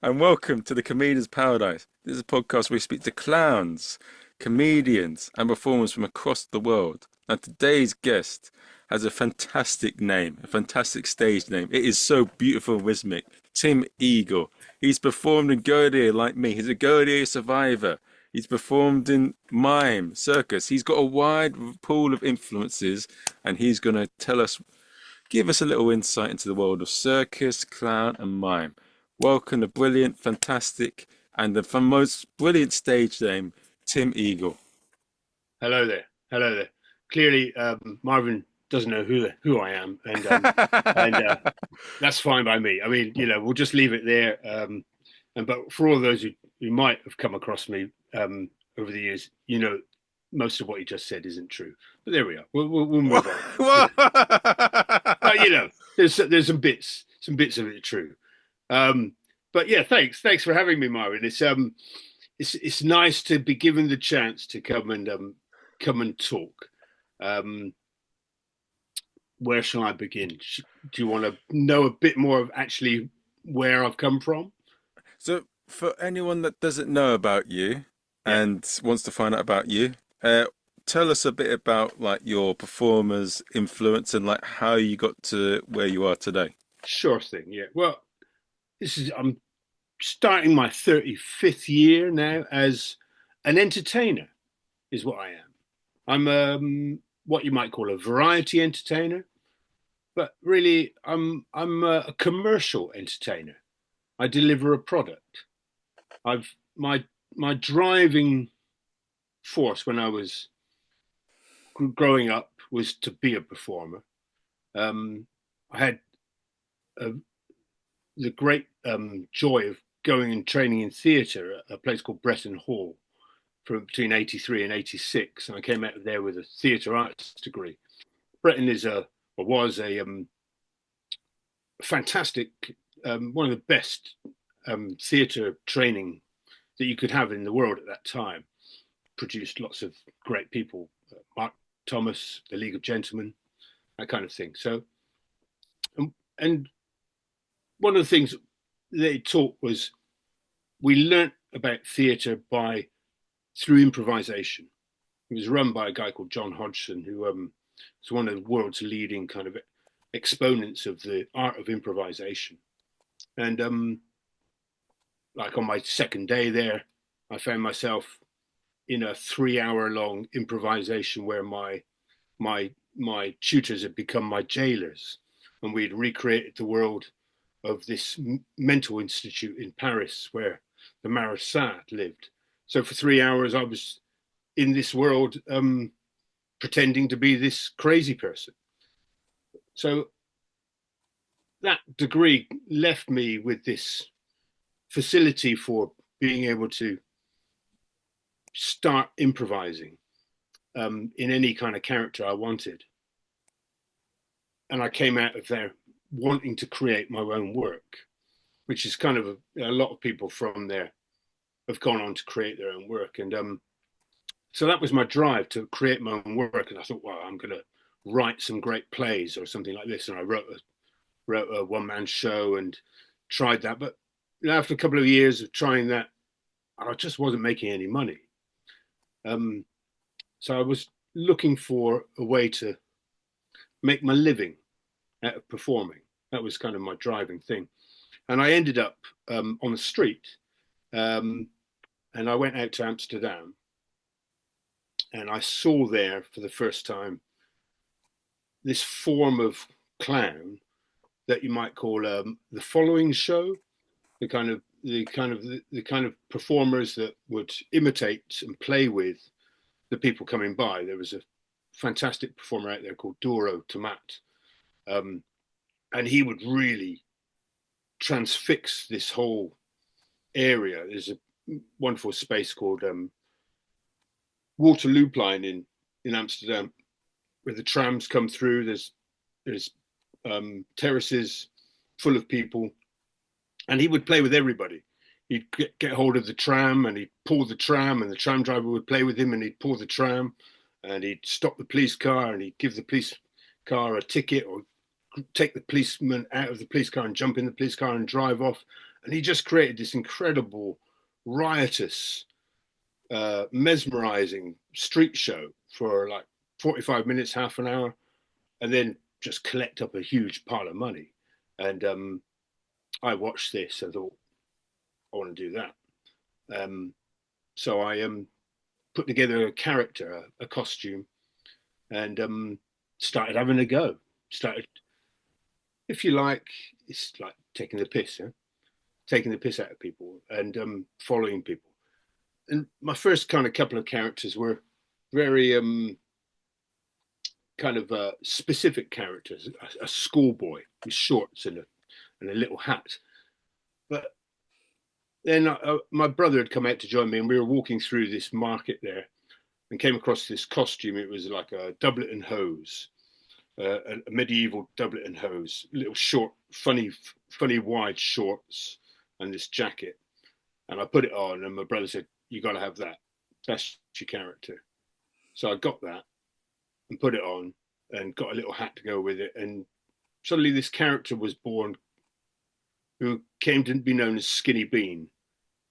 And welcome to the Comedian's Paradise. This is a podcast where we speak to clowns, comedians, and performers from across the world. And today's guest has a fantastic name, a fantastic stage name. It is so beautiful and rhythmic. Tim Eagle. He's performed in Gaudier like me. He's a Gaudier survivor. He's performed in mime, circus. He's got a wide pool of influences, and he's going to give us a little insight into the world of circus, clown, and mime. Welcome the brilliant, fantastic, and the most brilliant stage name, Tim Eagle. Hello there. Hello there. Clearly, Marvin doesn't know who I am, and that's fine by me. I mean, we'll just leave it there. But for all those who might have come across me over the years, most of what you just said isn't true. But there we are. We'll move on. But there's some bits of it true. But yeah, thanks for having me, Marvin. It's nice to be given the chance to come and talk. Where shall I begin? Do you want to know a bit more of actually where I've come from? So, for anyone that doesn't know about you and wants to find out about you, tell us a bit about like your performers' influence and like how you got to where you are today. Sure thing. Yeah. Well, I'm starting my 35th year now as an entertainer, is what I am. I'm what you might call a variety entertainer, but really I'm a commercial entertainer. I deliver a product. I've my driving force when I was growing up was to be a performer. I had the great joy of going and training in theatre at a place called Bretton Hall from between 83 and 86. And I came out of there with a theatre arts degree. Bretton was a fantastic, one of the best theatre training that you could have in the world at that time. Produced lots of great people, Mark Thomas, the League of Gentlemen, that kind of thing. So, and one of the things they taught was we learnt about theatre through improvisation. It was run by a guy called John Hodgson, who was one of the world's leading kind of exponents of the art of improvisation. And like on my second day there, I found myself in a 3-hour-long improvisation where my tutors had become my jailers, and we'd recreated the world of this mental institute in Paris where the Marissat lived. So for 3 hours, I was in this world pretending to be this crazy person. So that degree left me with this facility for being able to start improvising in any kind of character I wanted. And I came out of there wanting to create my own work, which is kind of a lot of people from there have gone on to create their own work. And so that was my drive, to create my own work. And I thought, well, I'm going to write some great plays or something like this. And I wrote a one-man show and tried that. But after a couple of years of trying that, I just wasn't making any money. So I was looking for a way to make my living out of performing. That was kind of my driving thing. And I ended up on the street, and I went out to Amsterdam, and I saw there for the first time this form of clown that you might call the following show, the kind of performers that would imitate and play with the people coming by. There was a fantastic performer out there called Doro Tomat, and he would really transfix this whole area. There's a wonderful space called Waterlooplein in Amsterdam, where the trams come through. There's terraces full of people, and he would play with everybody. He'd get hold of the tram and he'd pull the tram, and the tram driver would play with him, and he'd pull the tram, and he'd stop the police car and he'd give the police car a ticket or take the policeman out of the police car and jump in the police car and drive off. And he just created this incredible, riotous, mesmerizing street show for like 45 minutes, half an hour, and then just collect up a huge pile of money. And I watched this and thought, I want to do that. So I put together a character, a costume, and started having a go. Started, if you like, it's like taking the piss, yeah? Taking the piss out of people and following people. And my first kind of couple of characters were very kind of specific characters. A schoolboy with shorts and a little hat. But then my brother had come out to join me, and we were walking through this market there, and came across this costume. It was like a doublet and hose, a medieval doublet and hose, little short, funny wide shorts, and this jacket. And I put it on, and my brother said, "You got to have that. That's your character." So I got that and put it on, and got a little hat to go with it. And suddenly, this character was born, who came to be known as Skinny Bean,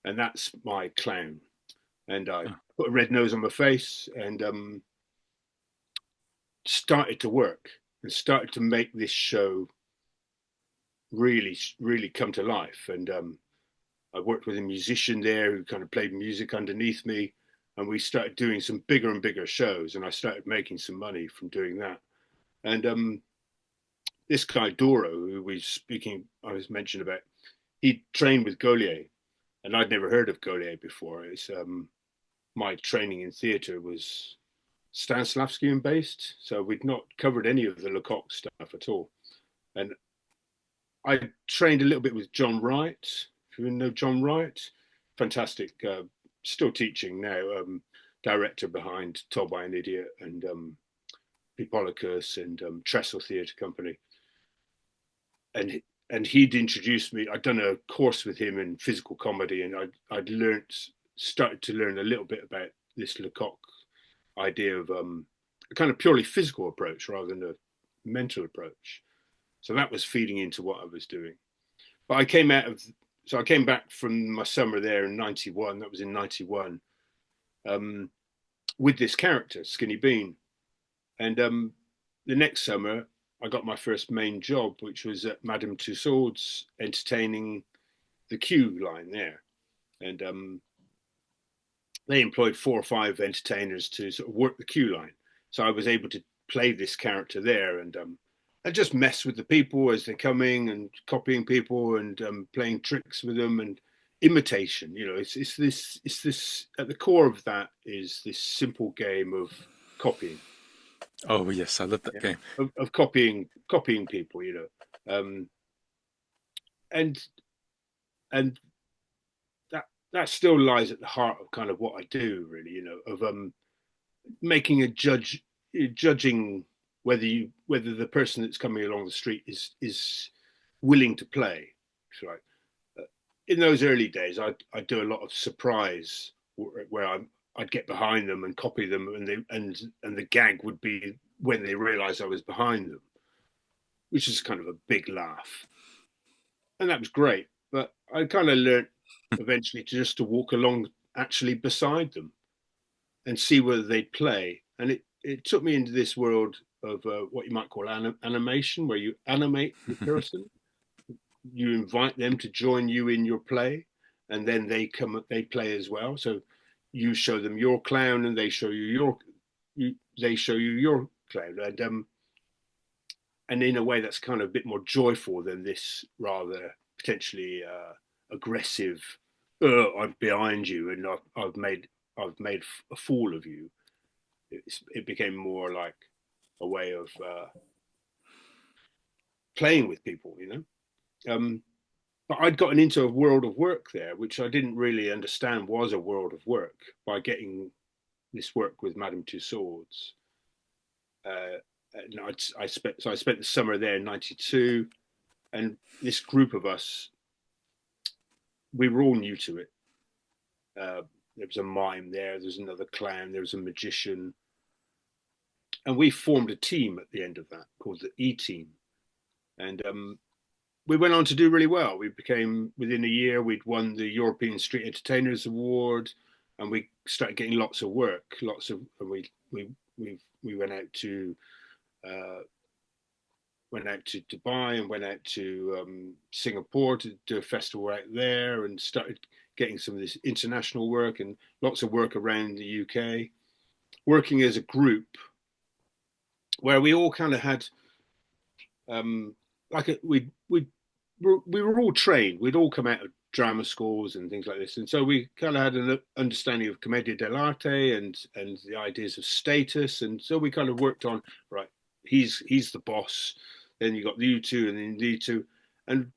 and that's my clown. And I put a red nose on my face and started to work and started to make this show really come to life. And I worked with a musician there who kind of played music underneath me, and we started doing some bigger and bigger shows, and I started making some money from doing that. And this guy Doro, who I was mentioned about, he trained with Gaulier, and I'd never heard of Gaulier before. It's my training in theatre was Stanislavskian based, so we'd not covered any of the Lecoq stuff at all. And I trained a little bit with John Wright. If you know John Wright, fantastic, still teaching now, director behind Told by an Idiot and Hippolocus and Trestle Theatre Company. And he'd introduced me. I'd done a course with him in physical comedy, and I'd started to learn a little bit about this Lecoq idea of a kind of purely physical approach rather than a mental approach. So that was feeding into what I was doing. But I came back from my summer there in '91. That was in '91, with this character, Skinny Bean. And the next summer, I got my first main job, which was at Madame Tussauds, entertaining the queue line there. And they employed 4 or 5 entertainers to sort of work the queue line. So I was able to play this character there and just mess with the people as they're coming and copying people and playing tricks with them and imitation. You know, it's this at the core of that is this simple game of copying. Oh yes, I love that Yeah. game. Of copying people, you know, and and that still lies at the heart of kind of what I do, really, you know, of making judging whether the person that's coming along the street is willing to play. Right. In those early days, I'd do a lot of surprise where I'd get behind them and copy them, and the gag would be when they realised I was behind them, which is kind of a big laugh, and that was great. But I kind of learned eventually to walk along actually beside them and see whether they'd play, and it took me into this world of what you might call animation, where you animate the person, you invite them to join you in your play, and then they play as well. So you show them your clown, and they show you your clown, and in a way that's kind of a bit more joyful than this rather potentially aggressive. I'm behind you, and I've made a fool of you. It became more like a way of playing with people, you know. But I'd gotten into a world of work there, which I didn't really understand was a world of work, by getting this work with Madame Tussauds. I spent the summer there in '92, and this group of us, we were all new to it. There was a mime there was another clown, there was a magician, and we formed a team at the end of that called the E Team. and we went on to do really well. We became, within a year, we'd won the European Street Entertainers Award, and we started getting lots of work. And we uh, went out to Dubai and went out to Singapore to do a festival out there, and started getting some of this international work and lots of work around the UK. Working as a group, where we all kind of had like we were all trained. We'd all come out of drama schools and things like this, and so we kind of had an understanding of commedia dell'arte and the ideas of status, and so we kind of worked on, right. He's the boss. Then you got you two, and then you two, and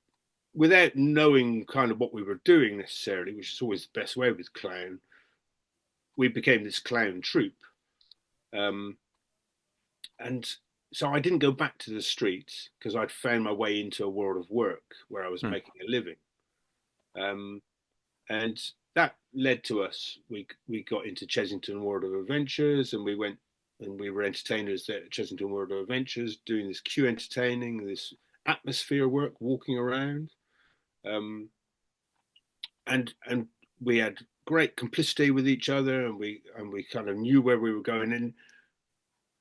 without knowing kind of what we were doing necessarily, which is always the best way with clown, we became this clown troupe. Um, and so I didn't go back to the streets because I'd found my way into a world of work where I was Hmm. making a living. Um, and that led to us. We got into Chesington World of Adventures, and we went and we were entertainers there at Chesington World of Adventures, doing this queue entertaining, this atmosphere work, walking around, um, and we had great complicity with each other, and we kind of knew where we were going, and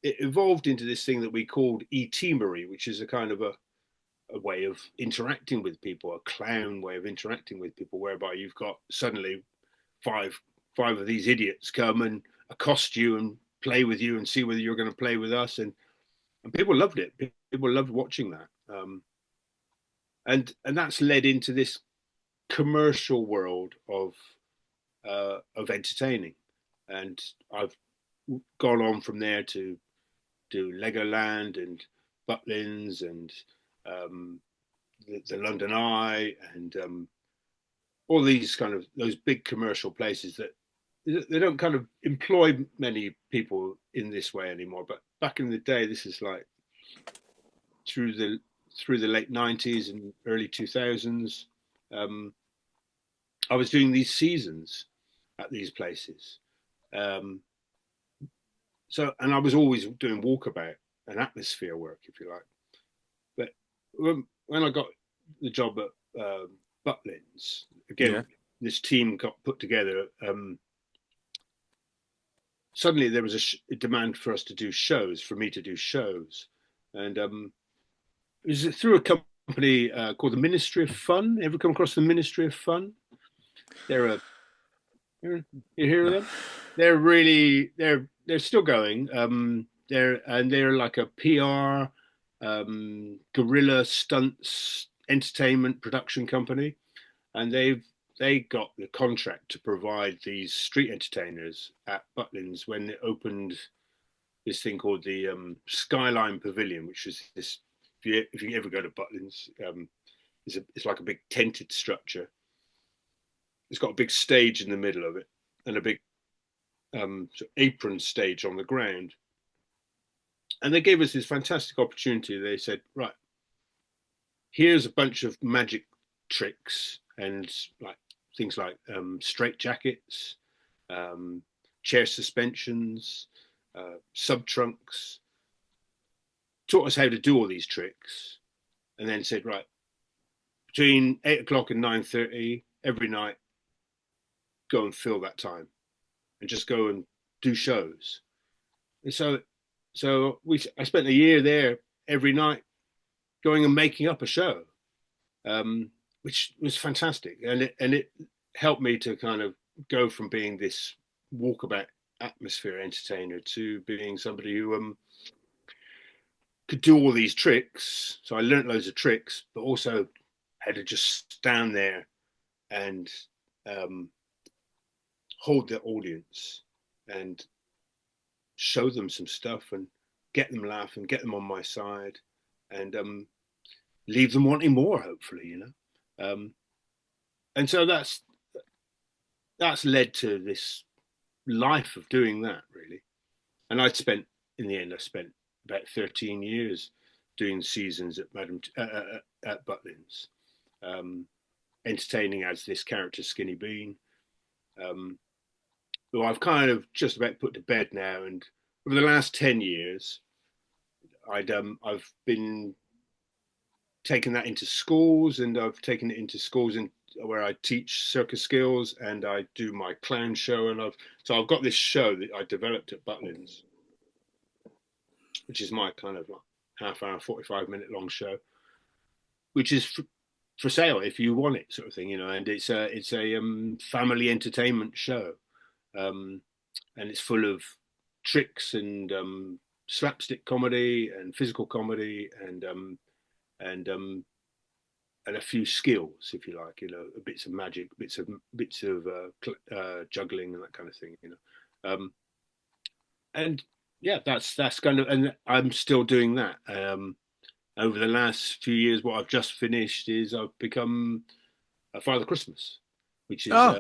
it evolved into this thing that we called e-teamery, which is a kind of a way of interacting with people, a clown way of interacting with people, whereby you've got suddenly five five of these idiots come and accost you and play with you and see whether you're going to play with us, and people loved it. People loved watching that, and that's led into this commercial world of entertaining, and I've gone on from there to do Legoland and Butlins and um, the London Eye and all these kind of those big commercial places that they don't kind of employ many people in this way anymore. But back in the day, this is like through the through the late '90s and early 2000s. Um, I was doing these seasons at these places. Um, and I was always doing walkabout and atmosphere work, if you like. But when I got the job at Butlins, Yeah. again, this team got put together. Suddenly there was a demand for us to do shows, for me to do shows. And it was through a company called the Ministry of Fun. Ever come across the Ministry of Fun? They're a, you hear of No. them? They're still going. They're like a PR, guerrilla stunts entertainment production company, and they got the contract to provide these street entertainers at Butlins when they opened this thing called the Skyline Pavilion, which is this. If you ever go to Butlins, it's like a big tented structure. It's got a big stage in the middle of it and a big apron stage on the ground. And they gave us this fantastic opportunity. They said, right, here's a bunch of magic tricks and like things like straight jackets, um, chair suspensions, sub trunks. Taught us how to do all these tricks, and then said, right, between 8 o'clock and 9:30 every night, go and fill that time, and just go and do shows. And so I spent a year there every night, going and making up a show, which was fantastic, and it helped me to kind of go from being this walkabout atmosphere entertainer to being somebody who could do all these tricks. So I learned loads of tricks, but also had to just stand there and um, hold the audience and show them some stuff and get them laughing, get them on my side, and leave them wanting more. Hopefully, and so that's led to this life of doing that really. And in the end, I spent about 13 years doing seasons at Butlins, um, entertaining as this character Skinny Bean, who I've kind of just about put to bed now. And over the last 10 years, I've been taken that into schools, and I've taken it into schools where I teach circus skills, and I do my clown show, and I've got this show that I developed at Butlins, which is my kind of like half hour, 45-minute long show, which is for sale if you want it, sort of thing, and it's a family entertainment show, um, and it's full of tricks and slapstick comedy and physical comedy and and a few skills, if you like, bits of magic, bits of juggling and that kind of thing, and yeah, that's kind of, and I'm still doing that. Over the last few years, what I've just finished is I've become a Father Christmas, which is Oh,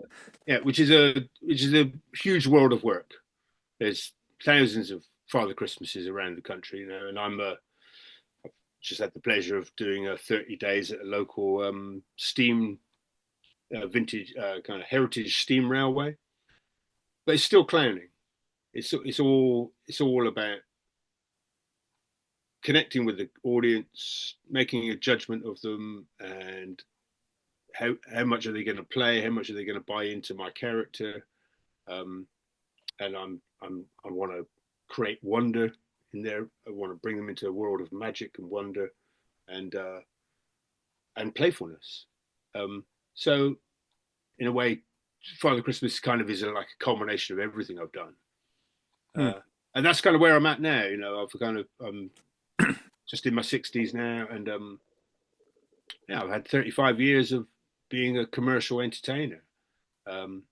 which is a huge world of work. There's thousands of Father Christmases around the country, and I've just had the pleasure of doing 30 days at a local steam vintage kind of heritage steam railway, but it's still clowning. It's all about connecting with the audience, making a judgment of them, and how much are they going to play, how much are they going to buy into my character, um, and I want to create wonder in there. I want to bring them into a world of magic and wonder and playfulness. So in a way, Father Christmas kind of is like a culmination of everything I've done, hmm. uh, and that's kind of where I'm at now. I've kind of just in my 60s now, and yeah, I've had 35 years of being a commercial entertainer, um,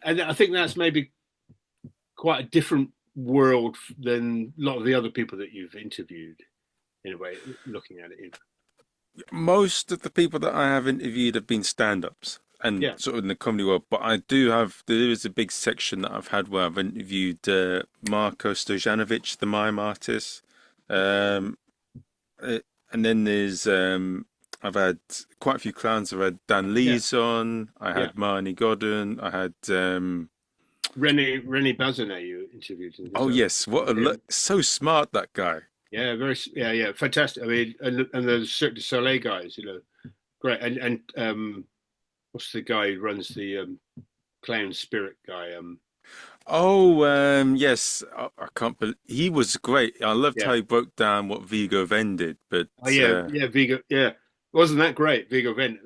and I think that's maybe quite a different world than a lot of the other people that you've interviewed. In a way, looking at it, Most of the people that I have interviewed have been stand-ups and yeah, sort of in the comedy world, but there is a big section that I've had where I've interviewed Marko Stojanovic, the mime artist. okay, Um, uh, and then I've had quite a few clowns. I've had Dan yeah, Lees on, I yeah. had Marnie Godden, I had, Rene Bazinet you interviewed, oh yes, him. so smart that guy. Yeah, yeah, fantastic. I mean, and the Cirque du Soleil guys, great. And what's the guy who runs the clown spirit guy? Oh, yes, I can't believe he was great. I loved how Yeah. he broke down what Vigo vended, but Oh yeah, yeah, Vigo. Yeah, wasn't that great, Vigo Vent?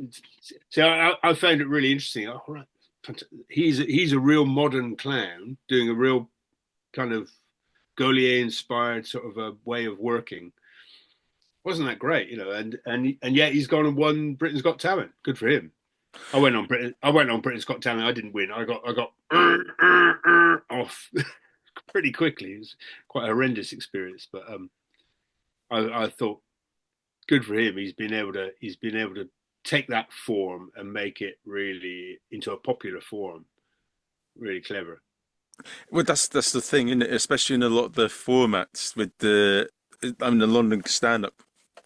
So I found it really interesting. Oh, right. He's a real modern clown doing a real kind of Gaulier inspired sort of a way of working. Wasn't that great, and yet he's gone and won Britain's Got Talent. Good for him. I went on Britain's Got Talent. I didn't win. I got off pretty quickly. It was quite a horrendous experience, but I thought good for him. He's been able to take that form and make it really into a popular form. Really clever. well, that's the thing, isn't it? Especially in a lot of the formats with the London stand-up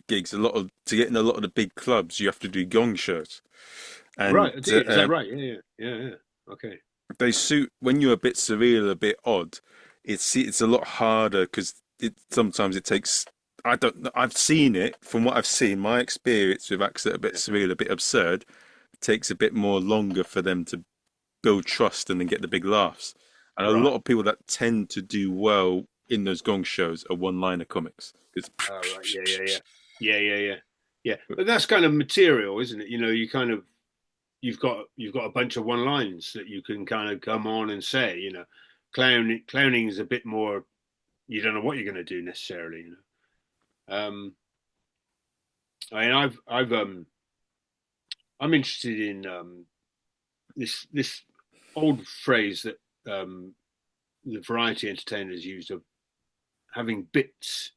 gigs. A lot of to get in a lot of the big clubs, you have to do gong shows, and Right, is that right? Yeah. Okay. they suit when you're a bit surreal, a bit odd. It's a lot harder because sometimes it takes. I don't. I've seen it from what I've seen. My experience with acts that are a bit Yeah. surreal, a bit absurd, takes a bit more longer for them to build trust and then get the big laughs. And a Right. lot of people that tend to do well in those gong shows are one-liner comics. It's Oh, right. Yeah. But that's kind of material, isn't it? You kind of you've got a bunch of one lines that you can kind of come on and say. Clowning is a bit more. You don't know what you're going to do necessarily. I mean, I'm interested in this old phrase that the variety entertainers used of having bits.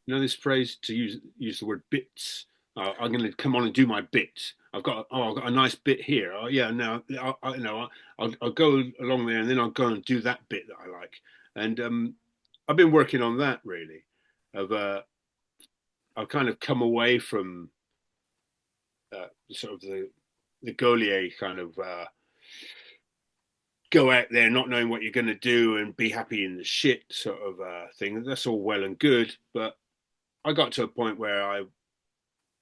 This phrase to use the word bits. I'm going to come on and do my bit. I've got a nice bit here. Oh yeah, now I'll go along there and then I'll go and do that bit that I like. And I've been working on that really. Of I've kind of come away from sort of the Gaulier kind of go out there not knowing what you're going to do and be happy in the shit sort of thing. That's all well and good, but I got to a point where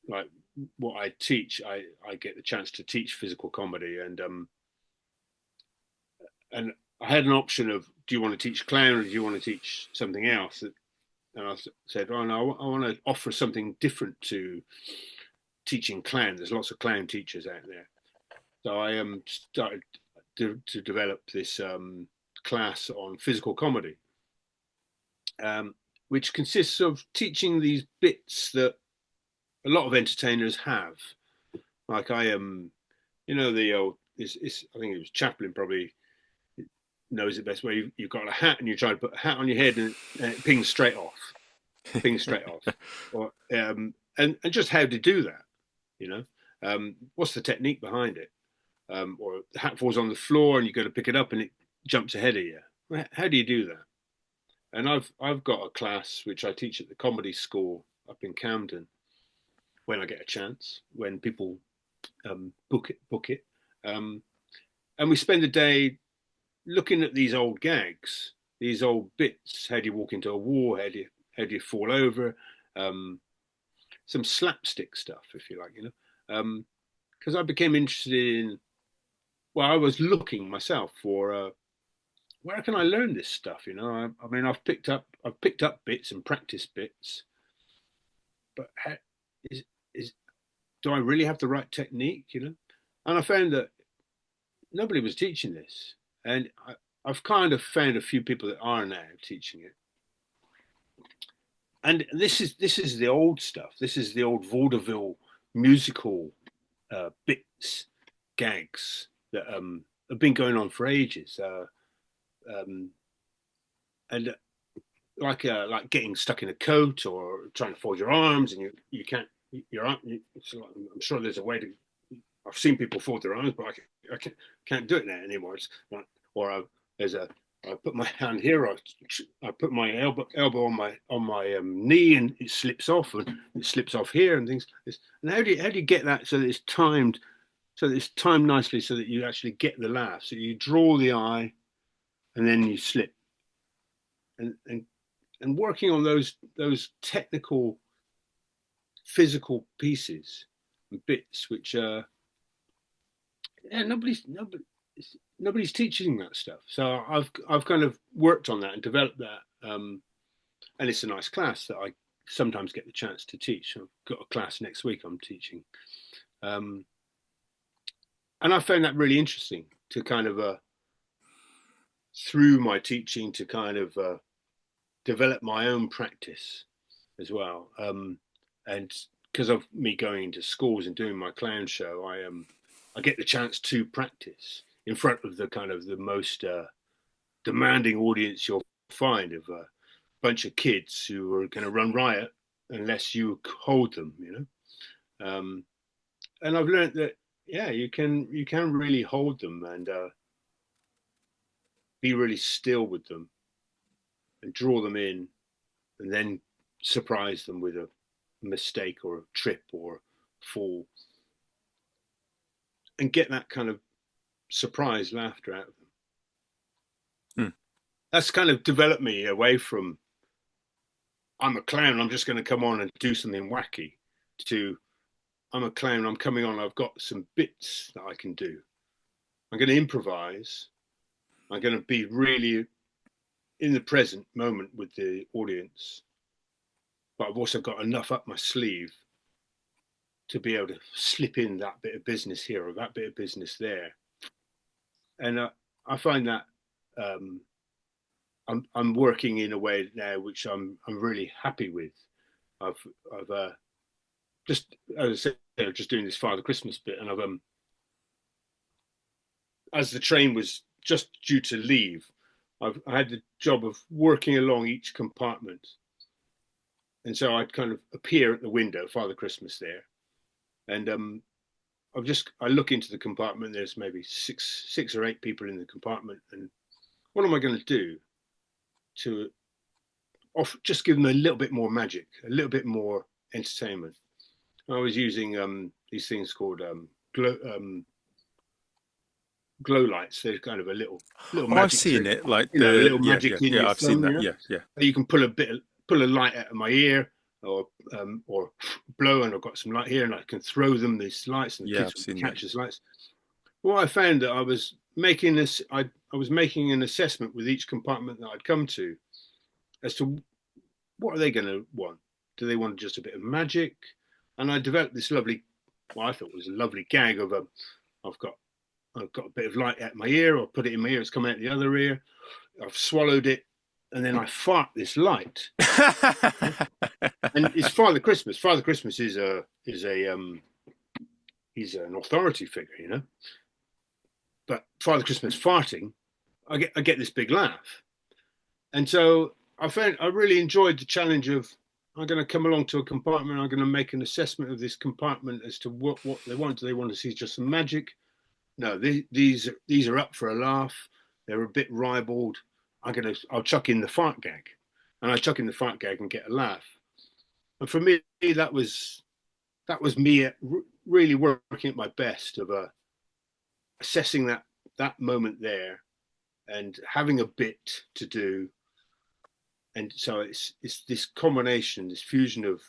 like what I teach, I get the chance to teach physical comedy, and I had an option of, do you want to teach clown or do you want to teach something else? And I said, oh no, I want to offer something different to teaching clown. There's lots of clown teachers out there. So I started to develop this class on physical comedy, which consists of teaching these bits that a lot of entertainers have. Like I am, the old, I think it was Chaplin probably knows it best, where you've got a hat and you try to put a hat on your head and it pings straight off, or and just how to do that, what's the technique behind it, or the hat falls on the floor and you got to pick it up and it jumps ahead of you. How do you do that? And I've got a class which I teach at the comedy school up in Camden when I get a chance, when people book it, and we spend the day looking at these old gags, these old bits. How do you walk into a wall? How do you fall over? Some slapstick stuff, if you like, because I became interested in. Well, I was looking myself for where can I learn this stuff? I mean, I've picked up bits and practice bits, but is do I really have the right technique? And I found that nobody was teaching this, and I've kind of found a few people that are now teaching it. And this is the old stuff. This is the old vaudeville musical bits, gags that have been going on for ages, and like getting stuck in a coat or trying to fold your arms and you can't. I'm sure there's a way to. I've seen people fold their arms, but I can't do it now anymore. It's like, or I put my hand here, I put my elbow on my knee, and it slips off, and it slips off here, and things. And how do you get that so that it's timed, nicely, so that you actually get the laugh? So you draw the eye, and then you slip, and working on those technical, physical pieces and bits, which nobody's teaching that stuff. So I've kind of worked on that and developed that, and it's a nice class that I sometimes get the chance to teach. I've got a class next week I'm teaching, and I found that really interesting to kind of through my teaching to kind of develop my own practice as well, and because of me going into schools and doing my clown show, I get the chance to practice in front of the kind of the most demanding audience you'll find, of a bunch of kids who are going to run riot unless you hold them, and I've learned that you can really hold them and be really still with them and draw them in, and then surprise them with a mistake or a trip or fall, and get that kind of surprise laughter out of them. That's kind of developed me away from, I'm a clown, I'm just going to come on and do something wacky, to, I'm a clown, I'm coming on, I've got some bits that I can do. I'm going to improvise. I'm going to be really in the present moment with the audience, but I've also got enough up my sleeve to be able to slip in that bit of business here or that bit of business there. And I find that I'm working in a way now which I'm really happy with. I've just, as I said, just doing this Father Christmas bit, and I've as the train was just due to leave, I had the job of working along each compartment, and so I'd kind of appear at the window, Father Christmas there, and I look into the compartment. There's maybe six or eight people in the compartment, and what am I going to do to just give them a little bit more magic, a little bit more entertainment? I was using these things called glow lights. They're kind of a little magic. I've seen trick. it, like a little magic in your I've thumb, seen that. Yeah. You can pull a light out of my ear, or or blow, and I've got some light here, and I can throw them these lights, and the Yeah, kids I've will seen that. catch these lights. Well, I found that I was making this. I was making an assessment with each compartment that I'd come to as to what are they going to want. Do they want just a bit of magic? And I developed this lovely, well, I thought was a lovely gag of a. I've got I've got a bit of light at my ear, or put it in my ear. It's coming out the other ear. I've swallowed it, and then I fart this light. And it's Father Christmas. Father Christmas is he's an authority figure, you know. But Father Christmas farting, I get this big laugh, and so I really enjoyed the challenge of I'm going to come along to a compartment. I'm going to make an assessment of this compartment as to what they want. Do they want to see just some magic? No, these are up for a laugh. They're a bit ribald. I'll chuck in the fart gag, and I chuck in the fart gag and get a laugh. And for me, that was me really working at my best of assessing that moment there and having a bit to do. And so it's this combination, this fusion of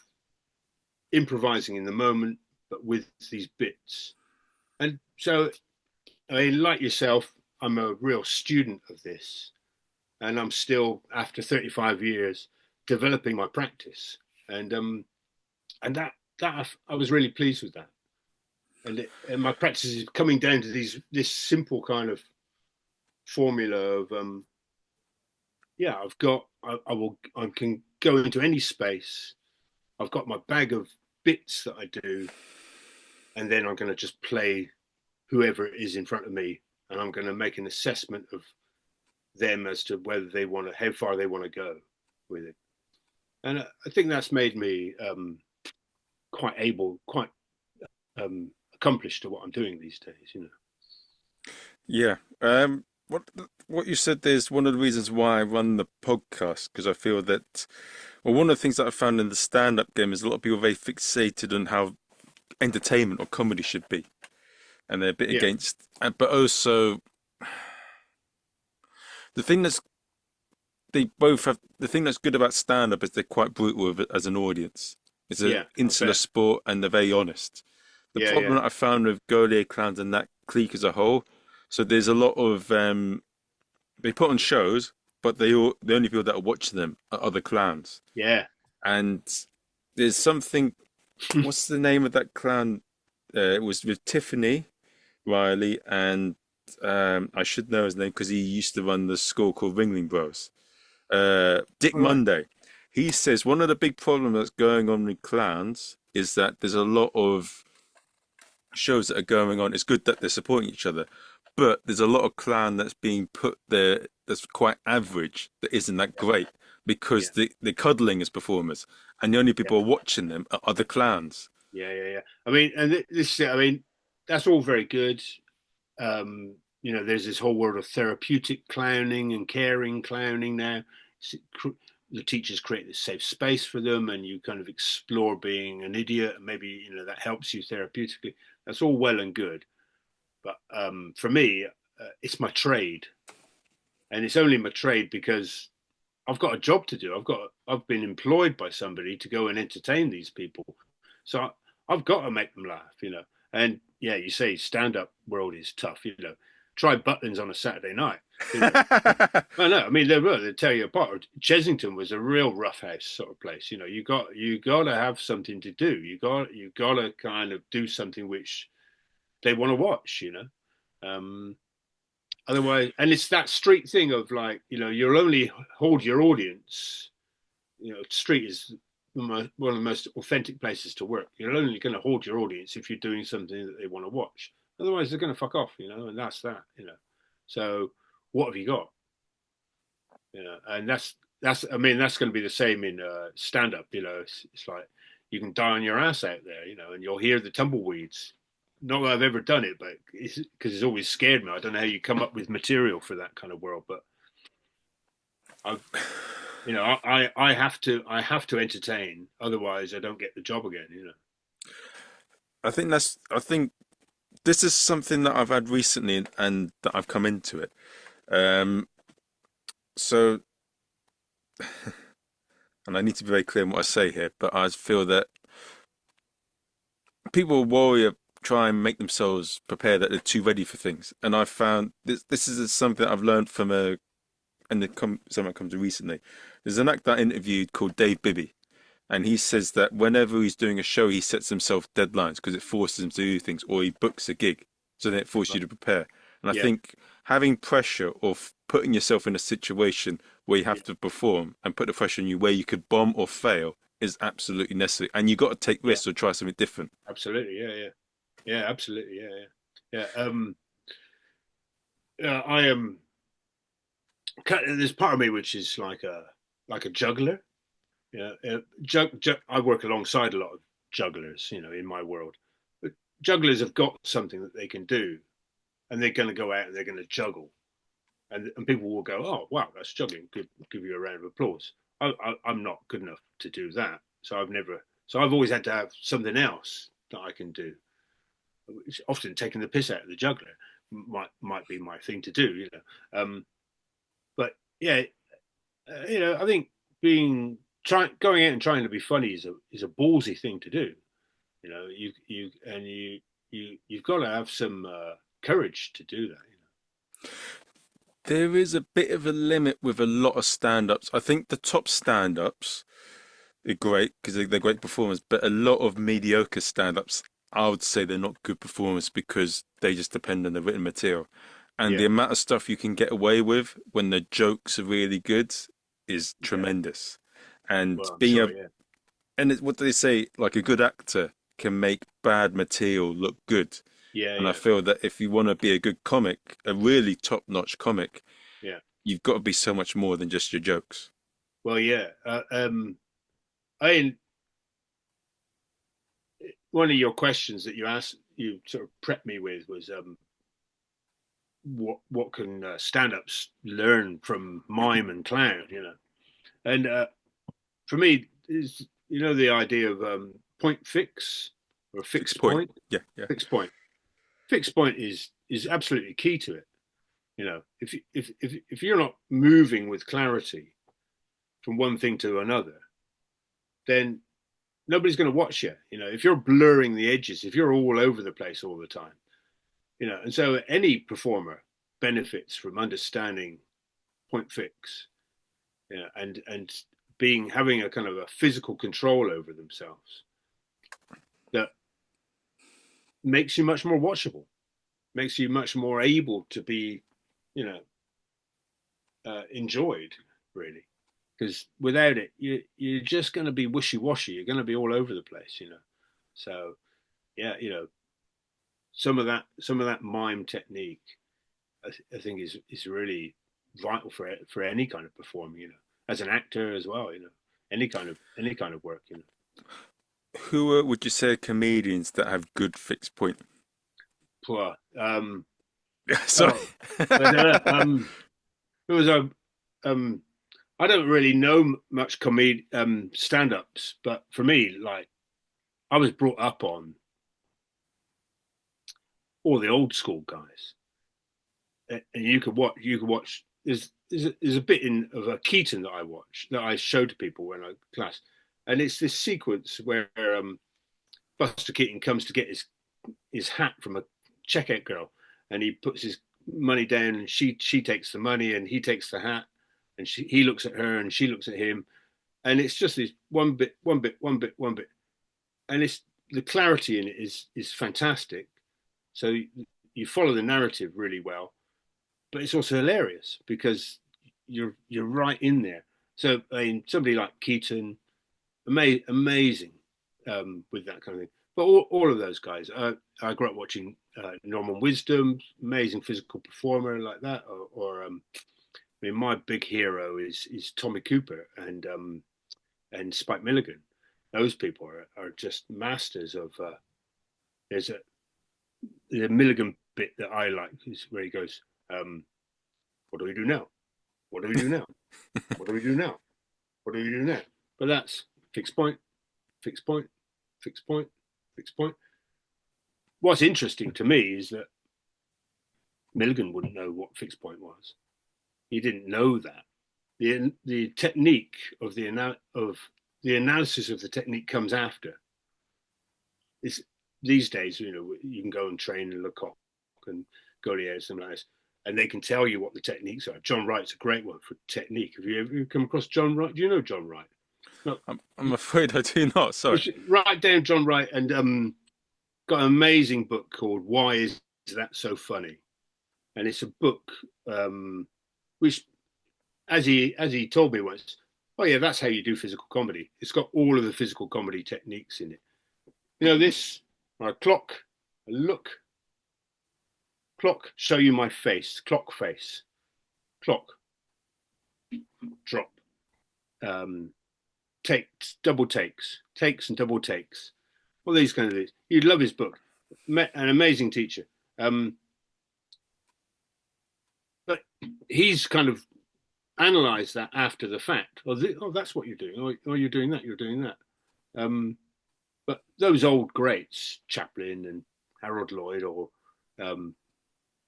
improvising in the moment, but with these bits. And so, I mean, like yourself, I'm a real student of this, and I'm still, after 35 years, developing my practice. And that I was really pleased with that. And my practice is coming down to this simple kind of formula of yeah, I can go into any space. I've got my bag of bits that I do, and then I'm going to just play whoever it is in front of me, and I'm going to make an assessment of them as to whether they want to, how far they want to go with it. And I think that's made me quite accomplished to what I'm doing these days. You know. Yeah. What you said there is one of the reasons why I run the podcast, because I feel that, well, one of the things that I found in the stand-up game is a lot of people are very fixated on how entertainment or comedy should be, and they're a bit Yeah, against. But also, the thing that's they both have the thing that's good about stand-up is they're quite brutal with it as an audience. It's an yeah, I insular bet. sport, and they're very honest. The Yeah, problem yeah, that I found with Goliath Clowns and that clique as a whole, so there's a lot of they put on shows, but the only people that are watching them are other clowns. yeah. And there's something. What's the name of that clown? It was with Tiffany Riley, and I should know his name because he used to run the school called Ringling Bros. Dick All right. Monday. He says one of the big problems that's going on with clowns is that there's a lot of shows that are going on. It's good that they're supporting each other, but there's a lot of clown that's being put there that's quite average, that isn't that Yeah, great because yeah, they're cuddling as performers, and the only yeah, people are watching them are other clowns. yeah. I mean, and this, I mean, that's all very good. There's this whole world of therapeutic clowning and caring clowning now. The teachers create this safe space for them, and you kind of explore being an idiot, and maybe that helps you therapeutically. That's all well and good, but for me, it's my trade, and it's only my trade because I've got a job to do. I've been employed by somebody to go and entertain these people, so I've got to make them laugh. And yeah, you say stand up world is tough. Try Butlins on a Saturday night. You know, well, no, I mean they tear you apart. Chesington was a real roughhouse sort of place. You got to have something to do. You got to kind of do something which they want to watch. Um, Otherwise, and it's that street thing of like you'll only hold your audience. Street is one of the most authentic places to work. You're only going to hold your audience if you're doing something that they want to watch. Otherwise, they're going to fuck off. And that's that. So, what have you got? And that's I mean that's going to be the same in stand up. It's like you can die on your ass out there. And you'll hear the tumbleweeds. Not that I've ever done it, but because it's always scared me. I don't know how you come up with material for that kind of world, but I I have to entertain, otherwise I don't get the job again. I think this is something that I've had recently and that I've come into it. Um, so and I need to be very clear in what I say here, but I feel that people worry, try and make themselves prepare that they're too ready for things. And I found this is something that I've learned from something that comes recently. There's an actor I interviewed called Dave Bibby, and he says that whenever he's doing a show, he sets himself deadlines because it forces him to do things, or he books a gig, so then it forces you to prepare. And I Yeah, think having pressure of putting yourself in a situation where you have yeah, to perform and put the pressure on you where you could bomb or fail is absolutely necessary. And you got to take yeah, risks or try something different. absolutely, yeah, yeah, yeah, absolutely, yeah, yeah, yeah. I am. There's part of me which is like a juggler. Yeah, I work alongside a lot of jugglers, in my world. But jugglers have got something that they can do, and they're going to go out and they're going to juggle, and people will go, "Oh, wow, that's juggling." Give you a round of applause. I'm not good enough to do that, so I've always had to have something else that I can do. It's often taking the piss out of the juggler might be my thing to do. But yeah, I think going out and trying to be funny is a ballsy thing to do. You've got to have some courage to do that. There is a bit of a limit with a lot of stand-ups. I think the top stand-ups are great because they're great performers, but a lot of mediocre stand-ups, I would say they're not good performers because they just depend on the written material. And the Yeah, amount of stuff you can get away with when the jokes are really good is yeah. tremendous. And Well, I'm being sure. a Yeah, what do they say? Like a good actor can make bad material look good. yeah, And I yeah, feel that if you want to be a good comic, a really top-notch comic, yeah. you've got to be so much more than just your jokes. Well, yeah. I One of your questions that you sort of prepped me with was what can stand-ups learn from mime and clown? And for me, is the idea of point fix or a Fixed fixed point. point. Yeah, yeah. Fixed point. Fixed point is absolutely key to it. If you're not moving with clarity from one thing to another, then nobody's going to watch you. If you're blurring the edges, if you're all over the place all the time, and so any performer benefits from understanding point fix, and having a kind of a physical control over themselves that makes you much more watchable, makes you much more able to be, you know, enjoyed, really. Because without it, you're just going to be wishy washy. You're going to be all over the place. So yeah, some of that mime technique, I think is really vital for any kind of performer. As an actor as well. Any kind of work. Who would you say are comedians that have good fixed point? Poor. Sorry. Oh, I don't know. It was a I don't really know much stand-ups, but for me, like I was brought up on all the old school guys, and you could watch. There's a bit in of a Keaton that I watch that I show to people when I class, and it's this sequence where Buster Keaton comes to get his hat from a checkout girl, and he puts his money down, and she takes the money, and he takes the hat, and he looks at her, and she looks at him, and it's just this one bit, one bit, one bit, one bit, and it's the clarity in it is fantastic. So you follow the narrative really well, but it's also hilarious because you're right in there. So I mean, somebody like Keaton, amazing with that kind of thing. But all of those guys, I grew up watching Norman Wisdom, amazing physical performer like that. I mean, my big hero is Tommy Cooper and Spike Milligan. Those people are just masters of. There's a there's a Milligan bit that I like is where he goes, "What do we do now? What do we do now? What do we do now? What do we do now?" But that's fixed point, fixed point, fixed point, fixed point. What's interesting to me is that Milligan wouldn't know what fixed point was. He didn't know that. the technique of the analysis of the technique comes after. It's these days, you can go and train in Lecoq and Gaulier or something like this, and they can tell you what the techniques are. John Wright's a great one for technique. Have you ever come across John Wright? Do you know John Wright? No, I'm afraid I do not. you Sorry. should write down John Wright, and got an amazing book called "Why Is That So Funny?" And it's a book which, as he told me once, oh yeah, that's how you do physical comedy. It's got all of the physical comedy techniques in it. This, a clock, a look, clock, show you my face, clock face, clock, drop, takes, double takes, takes and double takes, all these kind of things. You'd love his book. An amazing teacher. But he's kind of analysed that after the fact. Oh, that's what you're doing. Oh, you're doing that. You're doing that. But those old greats, Chaplin and Harold Lloyd, or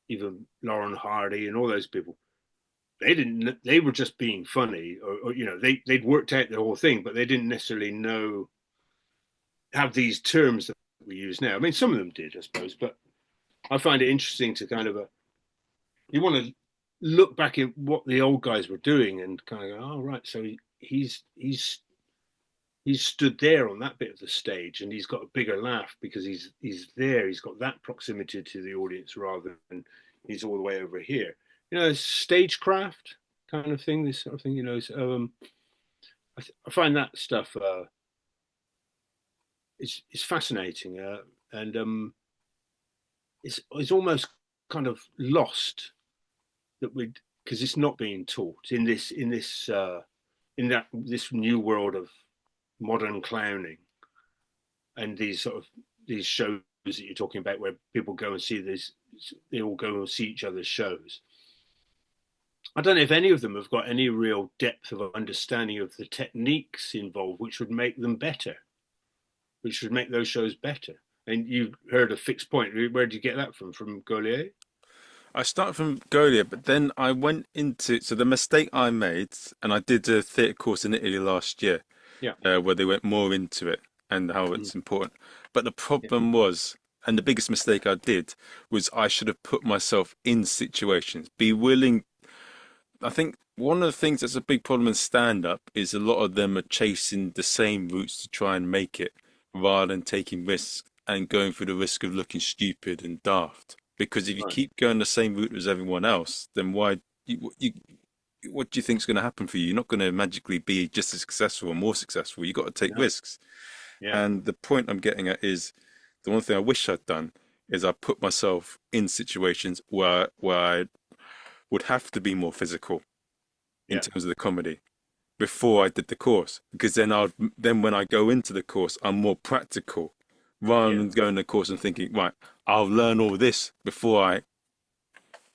even Lauren Hardy and all those people, they didn't. They were just being funny, or they'd worked out the whole thing, but they didn't necessarily have these terms that we use now. I mean, some of them did, I suppose, but I find it interesting to kind of you want to look back at what the old guys were doing and kind of go, oh right, so he's stood there on that bit of the stage and he's got a bigger laugh because he's there. He's got that proximity to the audience rather than he's all the way over here. Stagecraft kind of thing, this sort of thing. So, I find that stuff is fascinating, and it's almost kind of lost that because it's not being taught in this new world of modern clowning and these shows that you're talking about where people go and see this, they all go and see each other's shows. I don't know if any of them have got any real depth of understanding of the techniques involved, which would make them better, which would make those shows better. And you heard a fixed point. Where did you get that from? From Gaulier? I started from Gaulier, but then I went into so the mistake I made, and I did a theatre course in Italy last year, Yeah. where they went more into it and how it's important. But the problem was, and the biggest mistake I did was I should have put myself in situations, be willing. I think one of the things that's a big problem in stand-up is a lot of them are chasing the same routes to try and make it, rather than taking risks and going through the risk of looking stupid and daft. Because if you keep going the same route as everyone else, then what do you think is going to happen for you? You're not going to magically be just as successful or more successful. You've got to take risks. Yeah. And the point I'm getting at is the one thing I wish I'd done is I put myself in situations where I would have to be more physical in terms of the comedy before I did the course, because then when I go into the course, I'm more practical rather than going to the course and thinking, right, I'll learn all this before I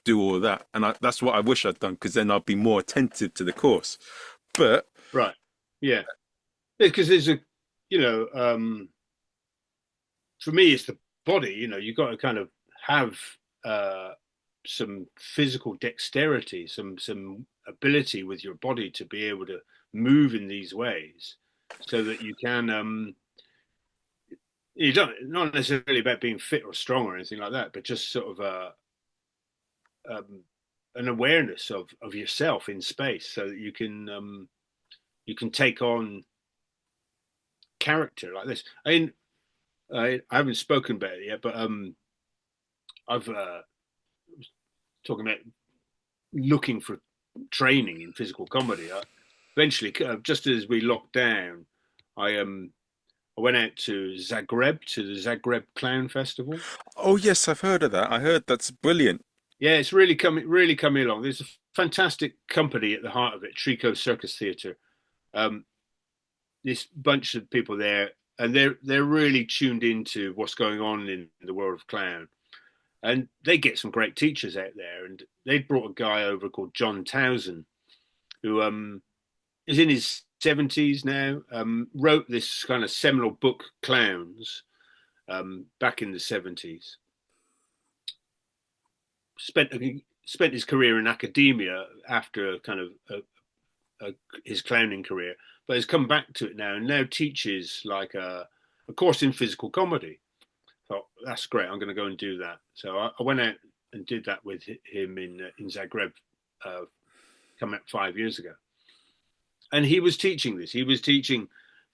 do all that. And that's what I wish I'd done, because then I'd be more attentive to the course. But right, yeah, because there's for me, it's the body. You've got to kind of have some physical dexterity, some ability with your body to be able to move in these ways, so that you can. You don't not necessarily about being fit or strong or anything like that, but just sort of an awareness of yourself in space, so that you can take on character like this. I mean, I haven't spoken about it yet, but I've talking about looking for training in physical comedy. Eventually, just as we locked down, I went out to Zagreb, to the Zagreb Clown Festival. oh yes, I've heard of that. I heard that's brilliant. Yeah, it's really coming along. There's a fantastic company at the heart of it, Trico Circus Theatre. This bunch of people there, and they're really tuned into what's going on in the world of clown, and they get some great teachers out there. And they brought a guy over called John Towson, who is in his 70s now. Wrote this kind of seminal book, Clowns, back in the 70s. Spent his career in academia after a kind of his clowning career, but has come back to it now and now teaches like a course in physical comedy. Thought that's great. I'm going to go and do that. So I went out and did that with him in Zagreb, coming up 5 years ago. And he was teaching this. He was teaching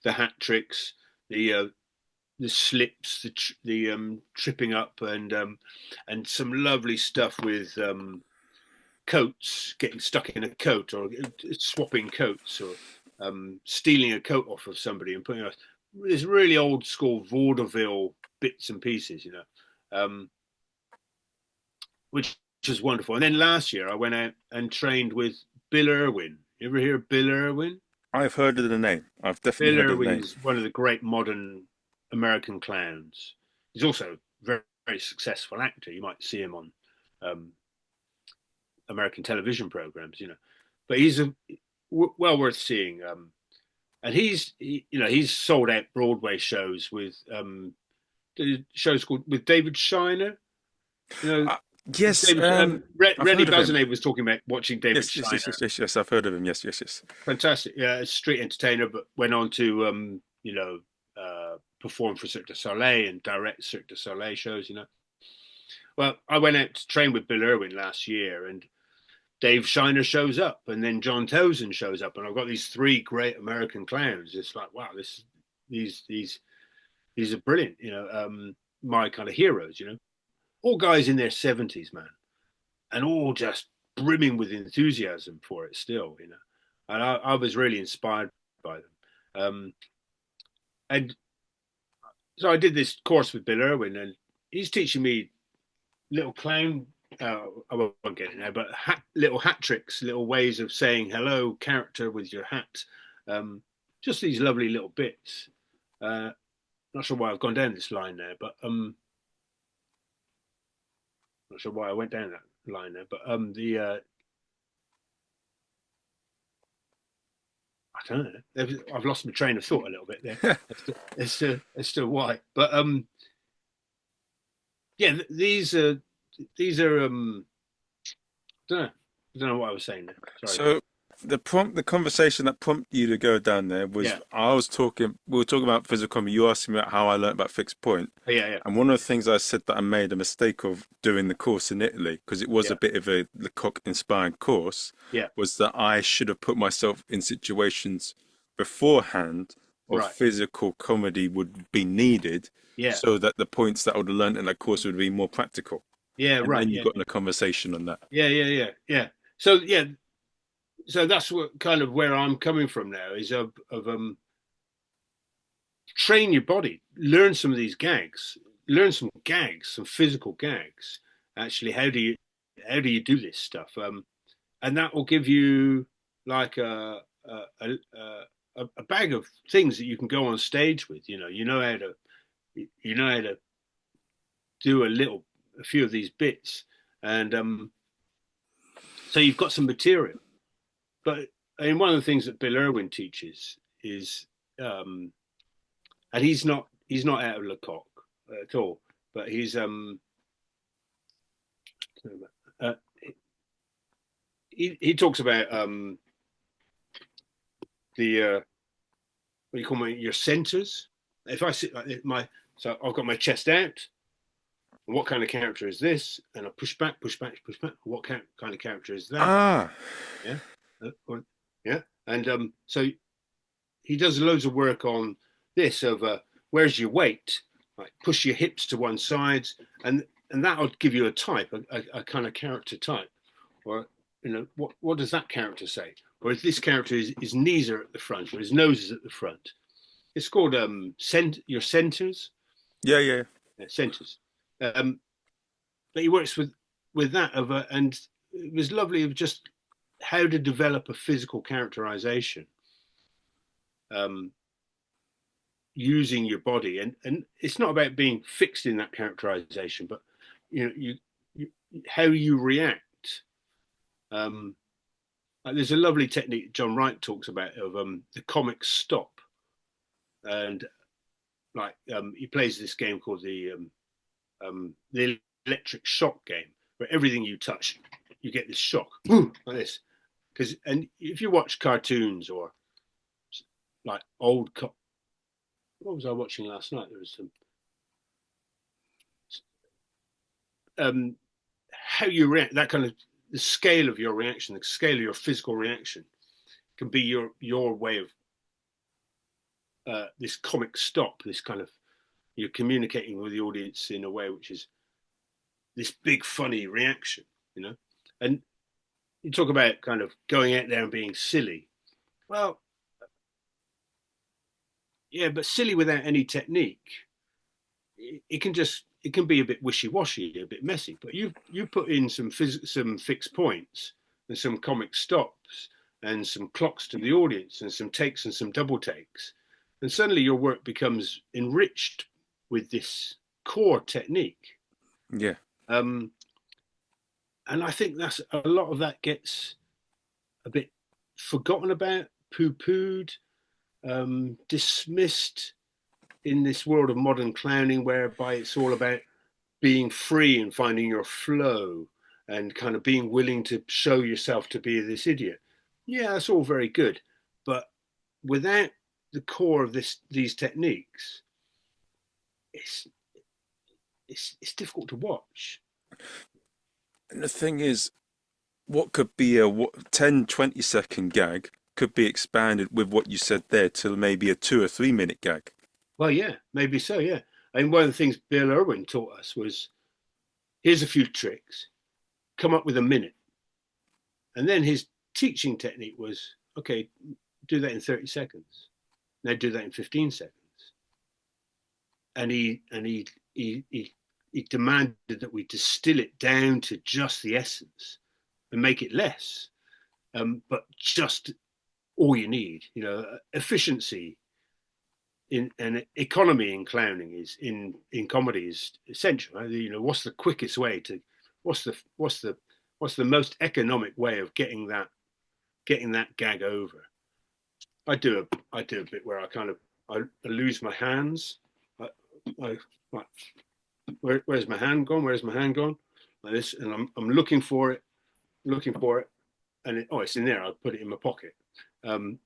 the hat tricks, the slips, the tripping up, and some lovely stuff with coats, getting stuck in a coat, or swapping coats, or stealing a coat off of somebody and putting this really old school vaudeville bits and pieces, which is wonderful. And then last year I went out and trained with Bill Irwin. You ever hear of Bill Irwin? I've heard of the name. I've definitely Bill heard of the name. Irwin's one of the great modern American clowns. He's also a very, very successful actor. You might see him on American television programs, But he's well worth seeing. And he's sold out Broadway shows with shows called with David Shiner. Yes, David, I've Rennie heard of him. Bazinet was talking about watching David Yes, Shiner. yes. I've heard of him. Yes. Fantastic, yeah, street entertainer, but went on to perform for Cirque du Soleil and direct Cirque du Soleil shows. Well, I went out to train with Bill Irwin last year, and Dave Shiner shows up, and then John Towson shows up, and I've got these three great American clowns. It's like, wow, these are brilliant. My kind of heroes. All guys in their 70s, man, and all just brimming with enthusiasm for it still. And I was really inspired by them. And so I did this course with Bill Irwin, and he's teaching me little clown. I won't get it now, but little hat tricks, little ways of saying hello, character with your hat. Just these lovely little bits. Not sure why I've gone down this line there, but not sure why I went down that line there. But I don't know. I've lost my train of thought a little bit there. It's still why, but yeah, these are I don't know what I was saying there. Sorry. So the conversation that prompted you to go down there was we were talking about physical comedy. You asked me about how I learned about fixed point. Yeah. And one of the things I said that I made a mistake of doing the course in Italy, because it was a bit of a Lecoq inspired course, was that I should have put myself in situations beforehand of physical comedy would be needed, so that the points that I would have learned in that course would be more practical. Yeah, and right. then you got in a conversation on that. Yeah. So that's what kind of where I'm coming from now is of train your body, learn some of these gags, learn some gags, some physical gags. Actually, how do you do this stuff? And that will give you like a bag of things that you can go on stage with. You know how to do a few of these bits, and so you've got some material. But one of the things that Bill Irwin teaches is, and he's not out of Lecoq at all, but he talks about the what do you call your centers. If I sit like this, so I've got my chest out. And what kind of character is this? And I push back. What kind of character is that? Yeah. And so he does loads of work on this of where's your weight? Like push your hips to one side, and that'll give you a type, a kind of character type. Or what does that character say? Or if this character his knees are at the front, or his nose is at the front. It's called your centers. Yeah, centers. But he works with that and it was lovely of just how to develop a physical characterization using your body, and it's not about being fixed in that characterization, but you how you react. There's a lovely technique John Wright talks about of the comic stop, and he plays this game called the electric shock game, where everything you touch, you get this shock like this, because and if you watch cartoons or like what was I watching last night? There was some um, how you react, that kind of the scale of your reaction, the scale of your physical reaction can be your way of this comic stop, this kind of you're communicating with the audience in a way which is this big funny reaction, you know. And you talk about kind of going out there and being silly. Well, yeah, but silly without any technique, it can be a bit wishy-washy, a bit messy. But you put in some fixed points and some comic stops and some clocks to the audience and some takes and some double takes, and suddenly your work becomes enriched with this core technique. Yeah. Um, and I think that's a lot of that gets a bit forgotten about, poo-pooed, dismissed in this world of modern clowning, whereby it's all about being free and finding your flow and kind of being willing to show yourself to be this idiot. Yeah, that's all very good, but without the core of these techniques, it's it's difficult to watch. And the thing is, what could be a 10, 20-second gag could be expanded with what you said there to maybe a 2 or 3 minute gag. Well, yeah, maybe so. Yeah, I mean, one of the things Bill Irwin taught us was here's a few tricks, come up with a minute, and then his teaching technique was okay, do that in 30 seconds. Now do that in 15 seconds. And he demanded that we distill it down to just the essence and make it less, but just all you need. You know, efficiency in and economy in clowning is in comedy is essential. You know, what's the quickest way to what's the most economic way of getting that gag over? I do a bit where I lose my hands. I like, where's my hand gone? Where's my hand gone? Like this, and I'm looking for it, and it's in there. I put it in my pocket.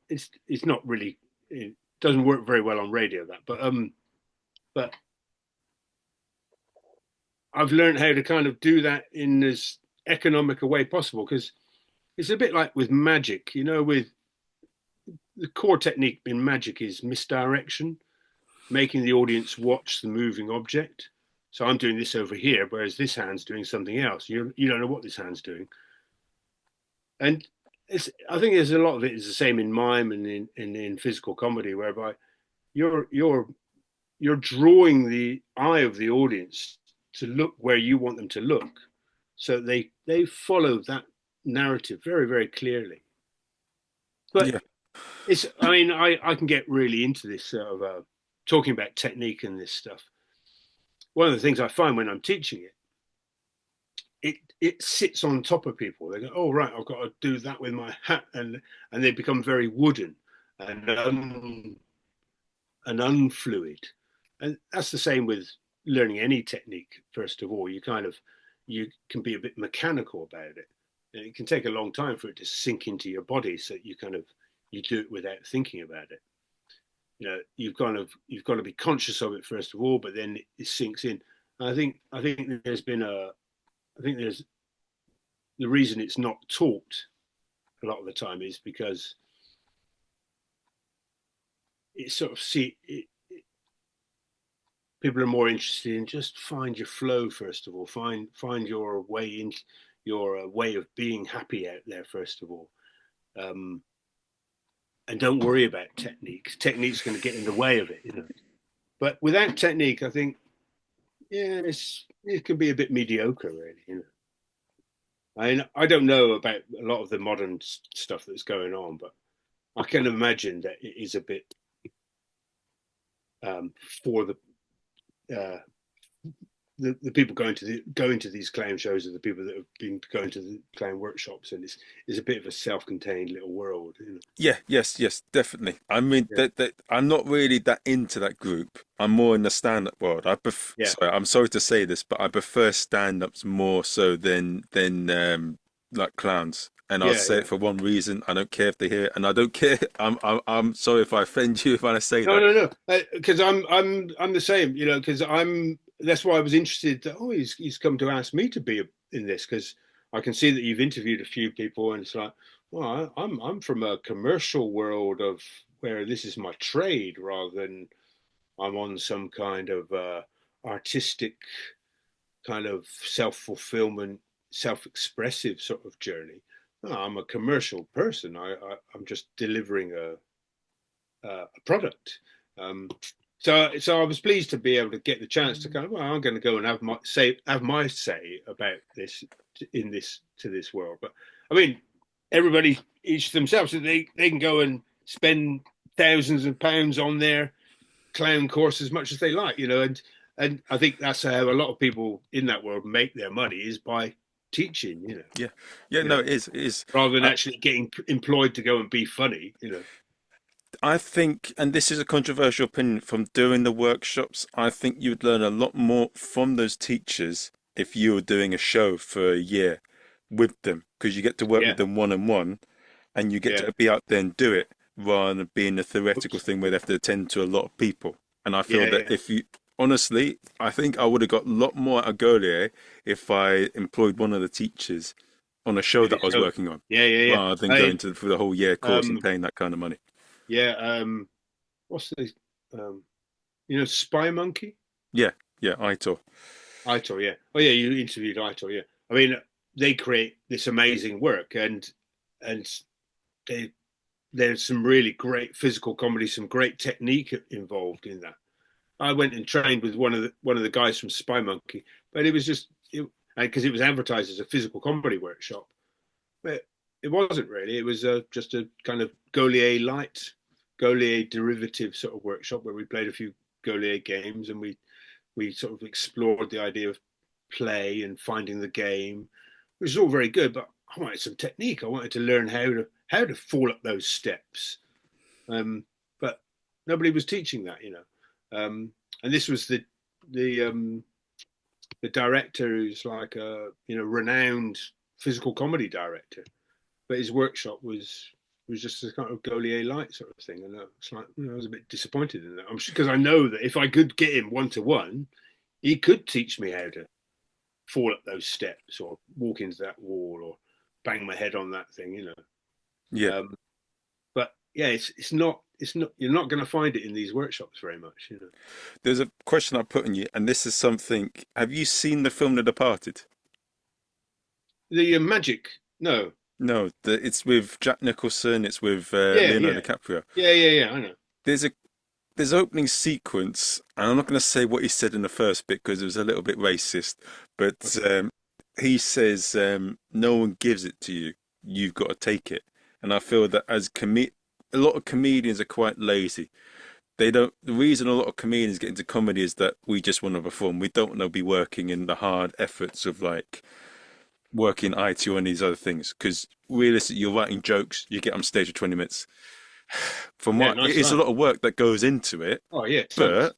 It's not really, it doesn't work very well on radio, that, but I've learned how to kind of do that in as economic a way possible, because it's a bit like with magic, you know, with the core technique in magic is misdirection, making the audience watch the moving object. So I'm doing this over here, whereas this hand's doing something else. You don't know what this hand's doing. And I think there's a lot of it is the same in mime and in physical comedy, whereby you're drawing the eye of the audience to look where you want them to look. So they follow that narrative very, very clearly. But Yeah. I mean, I can get really into this sort of talking about technique and this stuff. One of the things I find when I'm teaching it sits on top of people. They go, oh right, I've got to do that with my hat, and they become very wooden and unfluid. And that's the same with learning any technique. First of all, you can be a bit mechanical about it, and it can take a long time for it to sink into your body. So you do it without thinking about it. You know, you've got to be conscious of it first of all, but then it sinks in. And I think there's the reason it's not taught a lot of the time is because it's sort of people are more interested in just find your flow first of all, find your way in, your way of being happy out there first of all. And don't worry about techniques. Technique's going to get in the way of it, you know. But without technique, I think, yeah, it can be a bit mediocre, really, you know. I don't know about a lot of the modern stuff that's going on, but I can imagine that it is a bit for the people going to these clown shows are the people that have been going to the clown workshops, and it's a bit of a self-contained little world, you know? Yeah, yes, definitely. I mean, Yeah, that I'm not really that into that group. I'm more in the stand-up world. yeah, Sorry, I'm sorry to say this, but I prefer stand-ups more so than like clowns. and I'll yeah, say yeah. it for one reason. I don't care if they hear it, and I don't care. I'm sorry if I offend you if I say No, that. no, no. Because I'm the same, you know. Because I'm. That's why I was interested. That, oh, he's come to ask me to be in this because I can see that you've interviewed a few people, and it's like, well, I'm from a commercial world of where this is my trade rather than I'm on some kind of artistic kind of self-fulfillment, self-expressive sort of journey. No, I'm a commercial person. I'm just delivering a product. Um, so I was pleased to be able to get the chance to kind of, well, I'm going to go and have my say about this in this to this world. But I mean, everybody each themselves, so they can go and spend thousands of pounds on their clown course as much as they like, you know, and I think that's how a lot of people in that world make their money is by teaching, Yeah, yeah, you no, know, it is, it is. rather than I, actually getting employed to go and be funny, you know. I think, and this is a controversial opinion, from doing the workshops, I think you'd learn a lot more from those teachers if you were doing a show for a year with them, because you get to work with Yeah, them one on one, and you get yeah. to be out there and do it rather than being a theoretical Oops. thing where they have to attend to a lot of people. And I feel Yeah, that yeah. if you, honestly, I think I would have got a lot more out of Goliath if I employed one of the teachers on a show Did that it I was show? working on, Yeah, yeah, rather than yeah. going to for the whole year course and Um, paying that kind of money. yeah. What's the um, Spy Monkey? Yeah, yeah, Aitor. Itor, yeah. Oh, yeah. You interviewed Itor, yeah. I mean, they create this amazing work, and they there's some really great physical comedy, some great technique involved in that. I went and trained with one of the guys from Spy Monkey, but it was just because it was advertised as a physical comedy workshop, but it wasn't really. It was just a kind of Goliath light, Goliath derivative sort of workshop where we played a few Goliath games and we sort of explored the idea of play and finding the game, which is all very good. But I wanted some technique. I wanted to learn how to fall up those steps. But nobody was teaching that, you know. And this was the director who's like a renowned physical comedy director, but his workshop was just a kind of Goliath light sort of thing, and it's like I was a bit disappointed in that. I'm because I know that if I could get him one to one, he could teach me how to fall up those steps or walk into that wall or bang my head on that thing, you know. Yeah. But yeah, it's not you're not going to find it in these workshops very much, you know. There's a question I put on you, and this is something. Have you seen the film The Departed? The magic, no, No, it's with Jack Nicholson. It's with yeah, Leonardo yeah, DiCaprio. yeah, I know. There's a there's opening sequence, and I'm not going to say what he said in the first bit because it was a little bit racist, but Okay. he says, "No one gives it to you. You've got to take it." And I feel that a lot of comedians are quite lazy. They don't. The reason a lot of comedians get into comedy is that we just want to perform. We don't want to be working in the hard efforts of like working IT or any of these other things. Because realistically, you're writing jokes. You get on stage for 20 minutes. From Yeah, what nice it's a line. lot of work that goes into it, Oh yeah, tons. but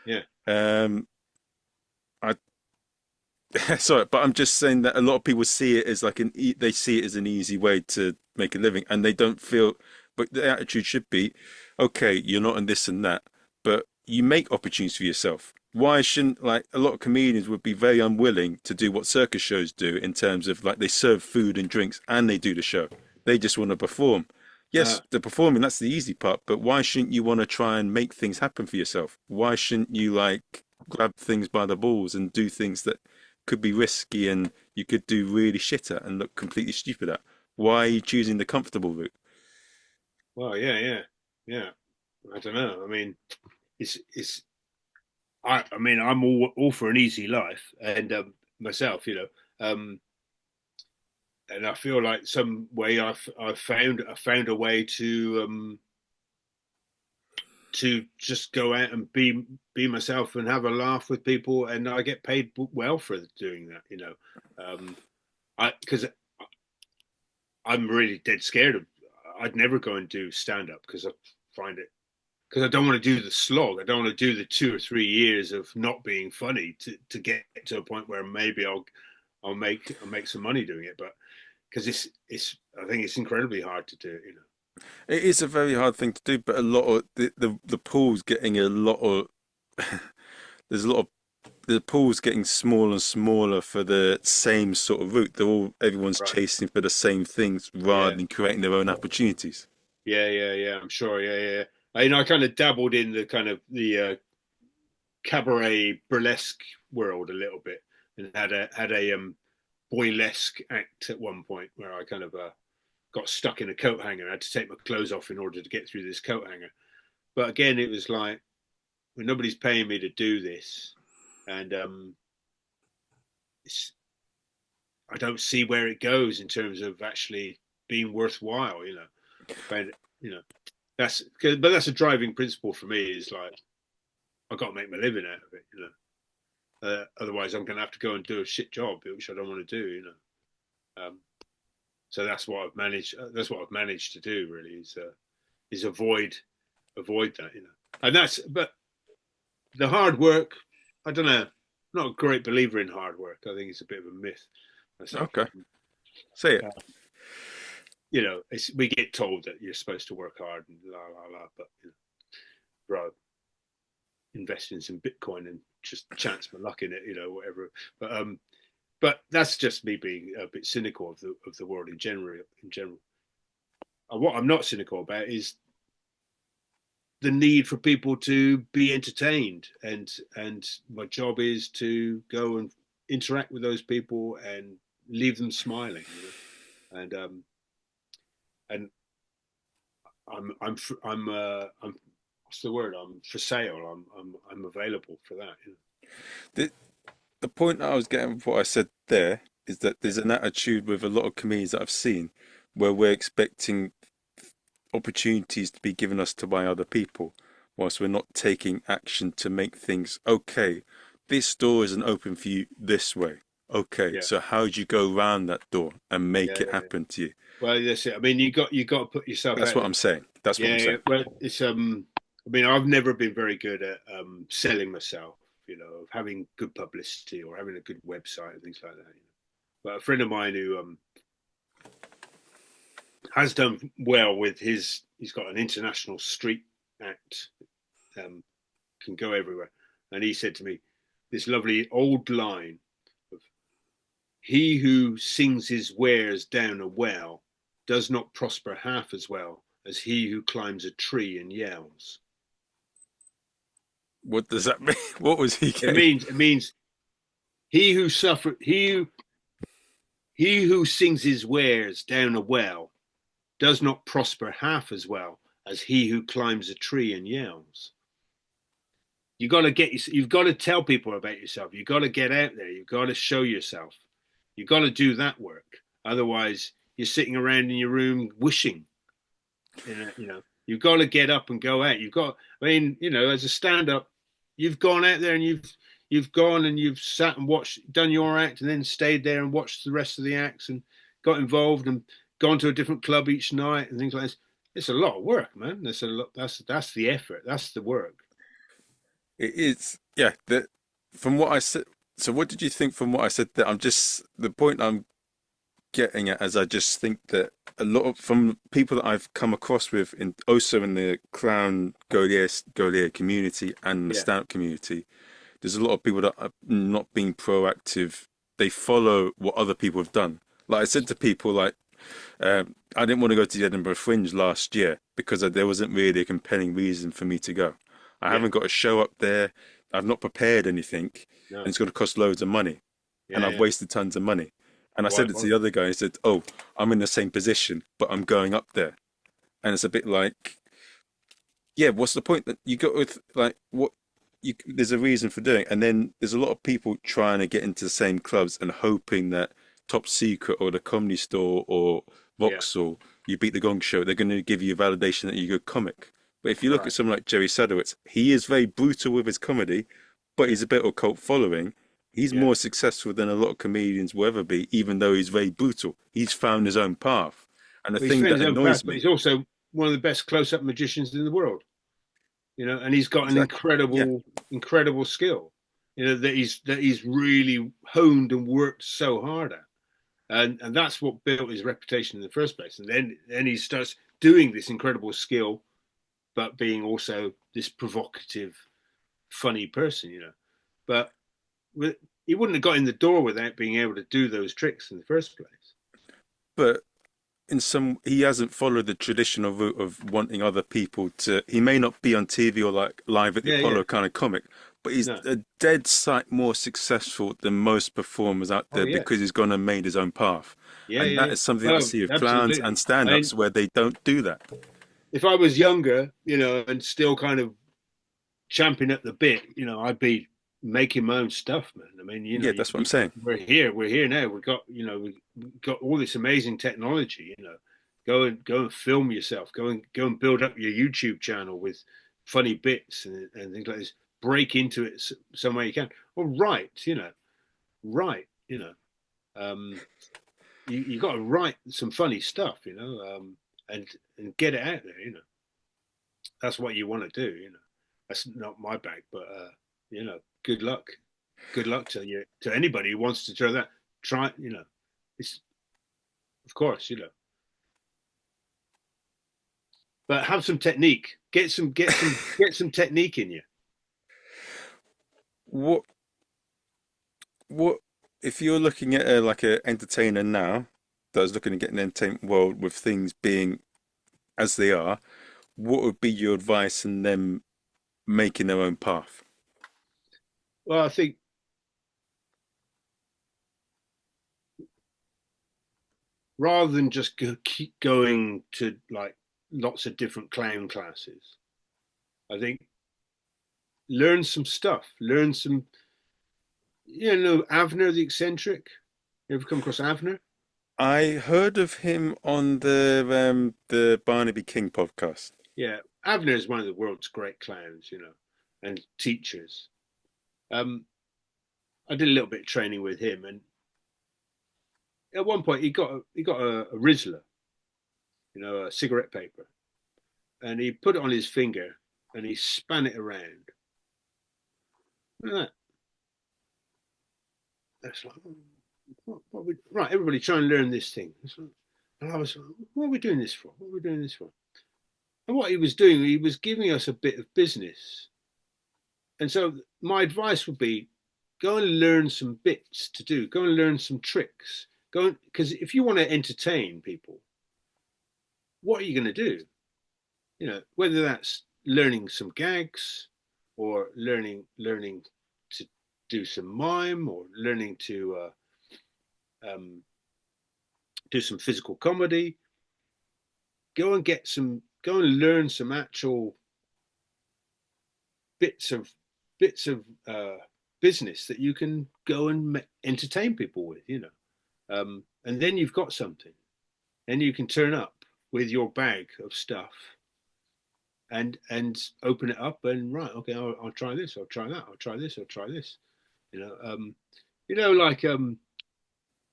Yeah. um, I sorry, but I'm just saying that a lot of people see it as like they see it as an easy way to make a living, and they don't feel. But the attitude should be, okay, you're not in this and that, but you make opportunities for yourself. Why shouldn't like a lot of comedians would be very unwilling to do what circus shows do in terms of like they serve food and drinks and they do the show. They just want to perform. Uh, Yes, the performing, that's the easy part, but why shouldn't you want to try and make things happen for yourself? Why shouldn't you like grab things by the balls and do things that could be risky and you could do really shit at and look completely stupid at? Why are you choosing the comfortable route? well, yeah. I don't know. I mean, it's. I mean, I'm all for an easy life, and myself, you know, and I feel like some way I found a way to just go out and be myself and have a laugh with people, and I get paid well for doing that, you know. I because I'm really dead scared of. I'd never go and do stand up because I find it because I don't want to do the slog. I don't want to do the 2 or 3 years of not being funny to get to a point where maybe I'll make some money doing it. But because it's I think it's incredibly hard to do. It is a very hard thing to do, but a lot of the pool's getting a lot of there's a lot of the pool's getting smaller and smaller for the same sort of route. Everyone's Right. chasing for the same things rather Yeah. than creating their own opportunities. Yeah. I'm sure. Yeah. I kind of dabbled in the kind of the cabaret burlesque world a little bit, and had a boylesque act at one point where I kind of got stuck in a coat hanger. I had to take my clothes off in order to get through this coat hanger. But again, it was like, well, nobody's paying me to do this, and I don't see where it goes in terms of actually being worthwhile. But but that's a driving principle for me. Is like I got to make my living out of it. Otherwise, I'm going to have to go and do a shit job, which I don't want to do. So that's what I've managed. That's what I've managed to do. Really, is avoid that. And but the hard work. I don't know. I'm not a great believer in hard work. I think it's a bit of a myth myself. Okay, say it. We get told that you're supposed to work hard and la la la, but rather invest in some Bitcoin and just chance my luck in it, whatever. But that's just me being a bit cynical of the world in general. What I'm not cynical about is the need for people to be entertained, and my job is to go and interact with those people and leave them smiling, and I'm what's the word? I'm for sale. I'm available for that. The point I was getting with what I said there is that there's an attitude with a lot of comedians that I've seen where we're expecting opportunities to be given us to by other people, whilst we're not taking action to make things okay. This door isn't open for you this way. Okay, Yeah. so how do you go around that door and make it happen to you? Well, that's it. I mean, you got to put yourself. That's what I'm saying. That's what I'm saying. Well, it's I mean, I've never been very good at selling myself. Of having good publicity or having a good website and things like that. But a friend of mine who has done well with he's got an international street act, can go everywhere, and he said to me this lovely old line of, "He who sings his wares down a well does not prosper half as well as he who climbs a tree and yells." What does that mean? What was he getting? It means he who sings his wares down a well does not prosper half as well as he who climbs a tree and yells. You've got to tell people about yourself. You've got to get out there. You've got to show yourself. You've got to do that work. Otherwise, you're sitting around in your room wishing. You've got to get up and go out. As a stand-up, you've gone out there and you've gone and you've sat and done your act, and then stayed there and watched the rest of the acts and got involved and gone to a different club each night and things like this. It's a lot of work, man. That's the effort. That's the work. It is, yeah. From what I said. So, what did you think from what I said? That the point I'm getting at, as I just think that a lot of from people that I've come across with also in the clown Goliath community and the stand-up community, there's a lot of people that are not being proactive. They follow what other people have done. Like I said to people, like I didn't want to go to the Edinburgh Fringe last year because there wasn't really a compelling reason for me to go. I haven't got a show up there. I've not prepared anything, and it's going to cost loads of money, and I've wasted tons of money. And I said it to the other guy. He said, "Oh, I'm in the same position, but I'm going up there." And it's a bit like, yeah, what's the point that you got with like what? There's a reason for doing it. And then there's a lot of people trying to get into the same clubs and hoping that Top Secret or the Comedy Store or Vauxhall, you beat the Gong Show, they're going to give you a validation that you're a good comic. But if you look at someone like Jerry Sadowitz, he is very brutal with his comedy, but he's a bit of a cult following. He's more successful than a lot of comedians will ever be, even though he's very brutal. He's found his own path. And the thing that annoys me... But he's also one of the best close-up magicians in the world. And he's got an incredible skill, that he's really honed and worked so hard at. and that's what built his reputation in the first place. And then he starts doing this incredible skill, but being also this provocative, funny person, you know. But he wouldn't have got in the door without being able to do those tricks in the first place. But he hasn't followed the traditional route of wanting other people to. He may not be on TV or like live at the Yeah, yeah. Apollo kind of comic, but he's No. a dead sight more successful than most performers out Oh there yeah. because he's gone and made his own path. Yeah, And yeah, that yeah. is something I Oh, see with clowns absolutely. and I stand-ups mean, where they don't do that. if I was younger, you know, and still kind of champing at the bit, you know, I'd be making my own stuff, man. I mean, you know, Yeah, that's what I'm saying. we're here now. We've got, you know, we've got all this amazing technology. You know, go and film yourself. Go and build up your YouTube channel with funny bits and things like this. Break into it some way you can. Or write, you know, write, you know. Um, you got to write some funny stuff, you know, and get it out there, you know. That's what you want to do, you know. That's not my bag, but you know, good luck. Good luck to you, to anybody who wants to try that. Try, you know, it's of course, you know, but have some technique. Get some technique in you. What what if you're looking at like a entertainer now that's looking to get an entertainment world with things being as they are, what would be your advice in them making their own path? Well, I think rather than just keep going to like lots of different clown classes, I think learn some stuff. Learn some, you know, Avner the eccentric. You ever come across Avner? I heard of him on the Barnaby King podcast. Yeah, Avner is one of the world's great clowns, you know, and teachers. Um, I did a little bit of training with him, and at one point he got a Rizzler, you know, a cigarette paper, and he put it on his finger and he span it around. Look at that. That's like, right, everybody try and learn this thing. And I was like, what are we doing this for? What are we doing this for? And what he was doing, he was giving us a bit of business. And so my advice would be go and learn some bits to do, go and learn some tricks. Because if you want to entertain people, what are you going to do? You know, whether that's learning some gags or learning to do some mime or learning to um, do some physical comedy, go and learn some actual bits of bits of business that you can go and entertain people with, you know. And then you've got something. Then you can turn up with your bag of stuff and open it up and right, okay, I'll try this, I'll try that, I'll try this, I'll try this. You know, like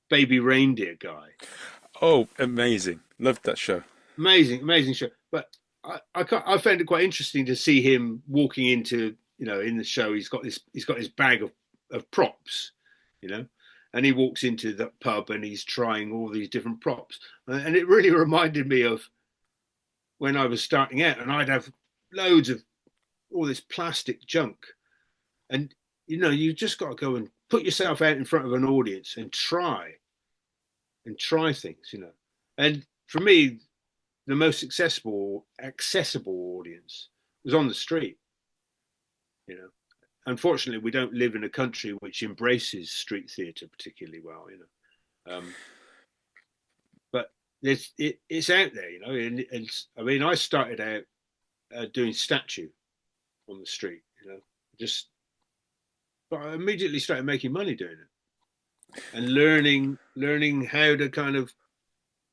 Baby Reindeer guy. Oh, amazing! Loved that show. Amazing, amazing show. But I found it quite interesting to see him walking into, you know, in the show. He's got his bag of props, you know, and he walks into the pub and he's trying all these different props, and it really reminded me of when I was starting out, and I'd have loads of all this plastic junk, and you know, you just got to go and put yourself out in front of an audience and try things, you know. And for me, the most accessible audience was on the street, you know. Unfortunately, we don't live in a country which embraces street theatre particularly well, you know. But it's out there, you know. And I mean, I started out doing statue on the street, you know, just but I immediately started making money doing it and learning how to kind of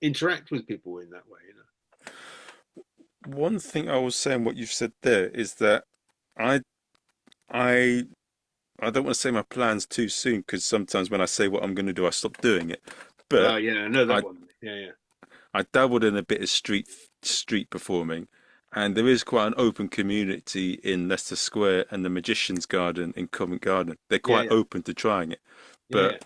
interact with people in that way, you know. One thing I was saying, what you've said there, is that I I I don't want to say my plans too soon because sometimes when I say what I'm going to do, I stop doing it. Oh But yeah, I know that I one. Yeah, yeah, I dabbled in a bit of street performing, and there is quite an open community in Leicester Square and the Magician's Garden in Covent Garden. They're yeah, quite yeah, open to trying it, yeah, yeah. but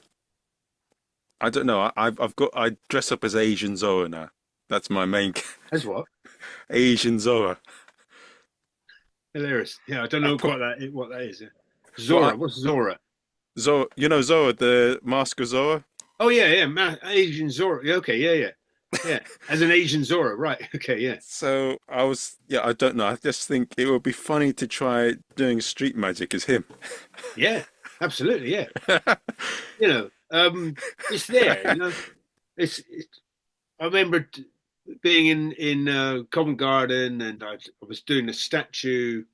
I don't know. I dress up as Asian Zora now. That's my main As what? Asian Zora. Hilarious. Yeah, I don't I know put, quite what that is. Yeah. but Zora. What's Zora? Zora, you know Zora, the Mask of Zora. Oh yeah, yeah. Asian Zora. Yeah, okay, yeah, yeah, yeah. As an Asian Zora, right? Okay, yeah, So I was, yeah, I don't know. I just think it would be funny to try doing street magic as him. yeah. Absolutely, yeah. You know, it's there. You know, it's I remember being in Covent Garden, and I was doing a statue,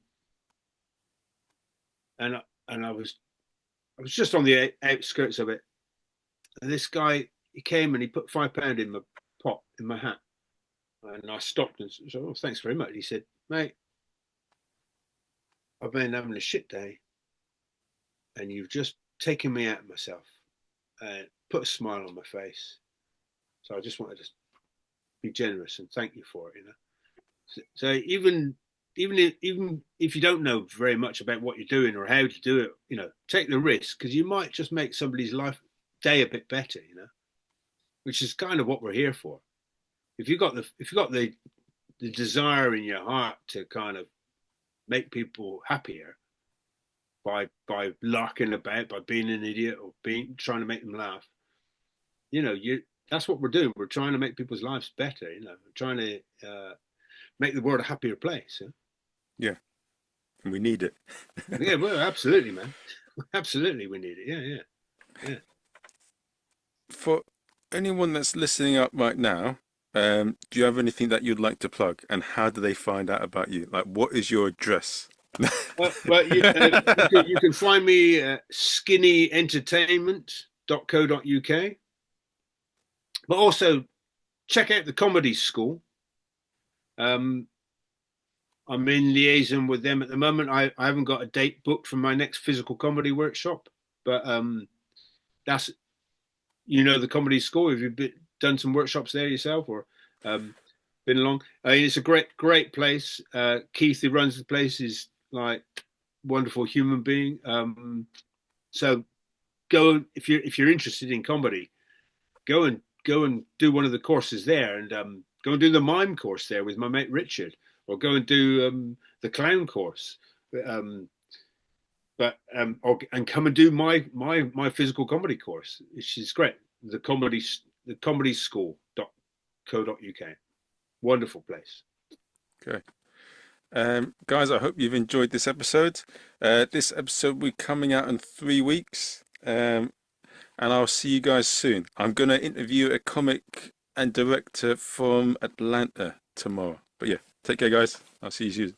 and I was just on the outskirts of it, and this guy he came and he put £5 in my pot in my hat, and I stopped and said, "Oh, thanks very much." He said, "Mate, I've been having a shit day, and you've just taken me out of myself and put a smile on my face. So I just wanted to be generous and thank you for it." You know. So even if you don't know very much about what you're doing or how to do it, you know, take the risk because you might just make somebody's life day a bit better. You know, which is kind of what we're here for. If you got the desire in your heart to kind of make people happier by larking about, by being an idiot or being trying to make them laugh, you know, you that's what we're doing. We're trying to make people's lives better. You know, we're trying to make the world a happier place. Yeah? Yeah, we need it. Yeah, well, absolutely, man. Absolutely, we need it. Yeah, yeah, yeah. For anyone that's listening up right now, do you have anything that you'd like to plug? And how do they find out about you? Like, what is your address? Well, you can find me at skinnyentertainment.co.uk, but also check out the comedy school. Um, I'm in liaison with them at the moment. I haven't got a date booked for my next physical comedy workshop, but that's the comedy school. Have you done some workshops there yourself or um, been along? I mean, it's a great place. Keith, who runs the place, is like wonderful human being. So go if you're interested in comedy, go and do one of the courses there, and go and do the mime course there with my mate Richard, or go and do the clown course. Um, and come and do my physical comedy course, which is great. The comedy school.co.uk. Wonderful place. Okay. Guys, I hope you've enjoyed this episode. This episode will be coming out in 3 weeks. And I'll see you guys soon. I'm going to interview a comic and director from Atlanta tomorrow. But yeah, take care, guys. I'll see you soon.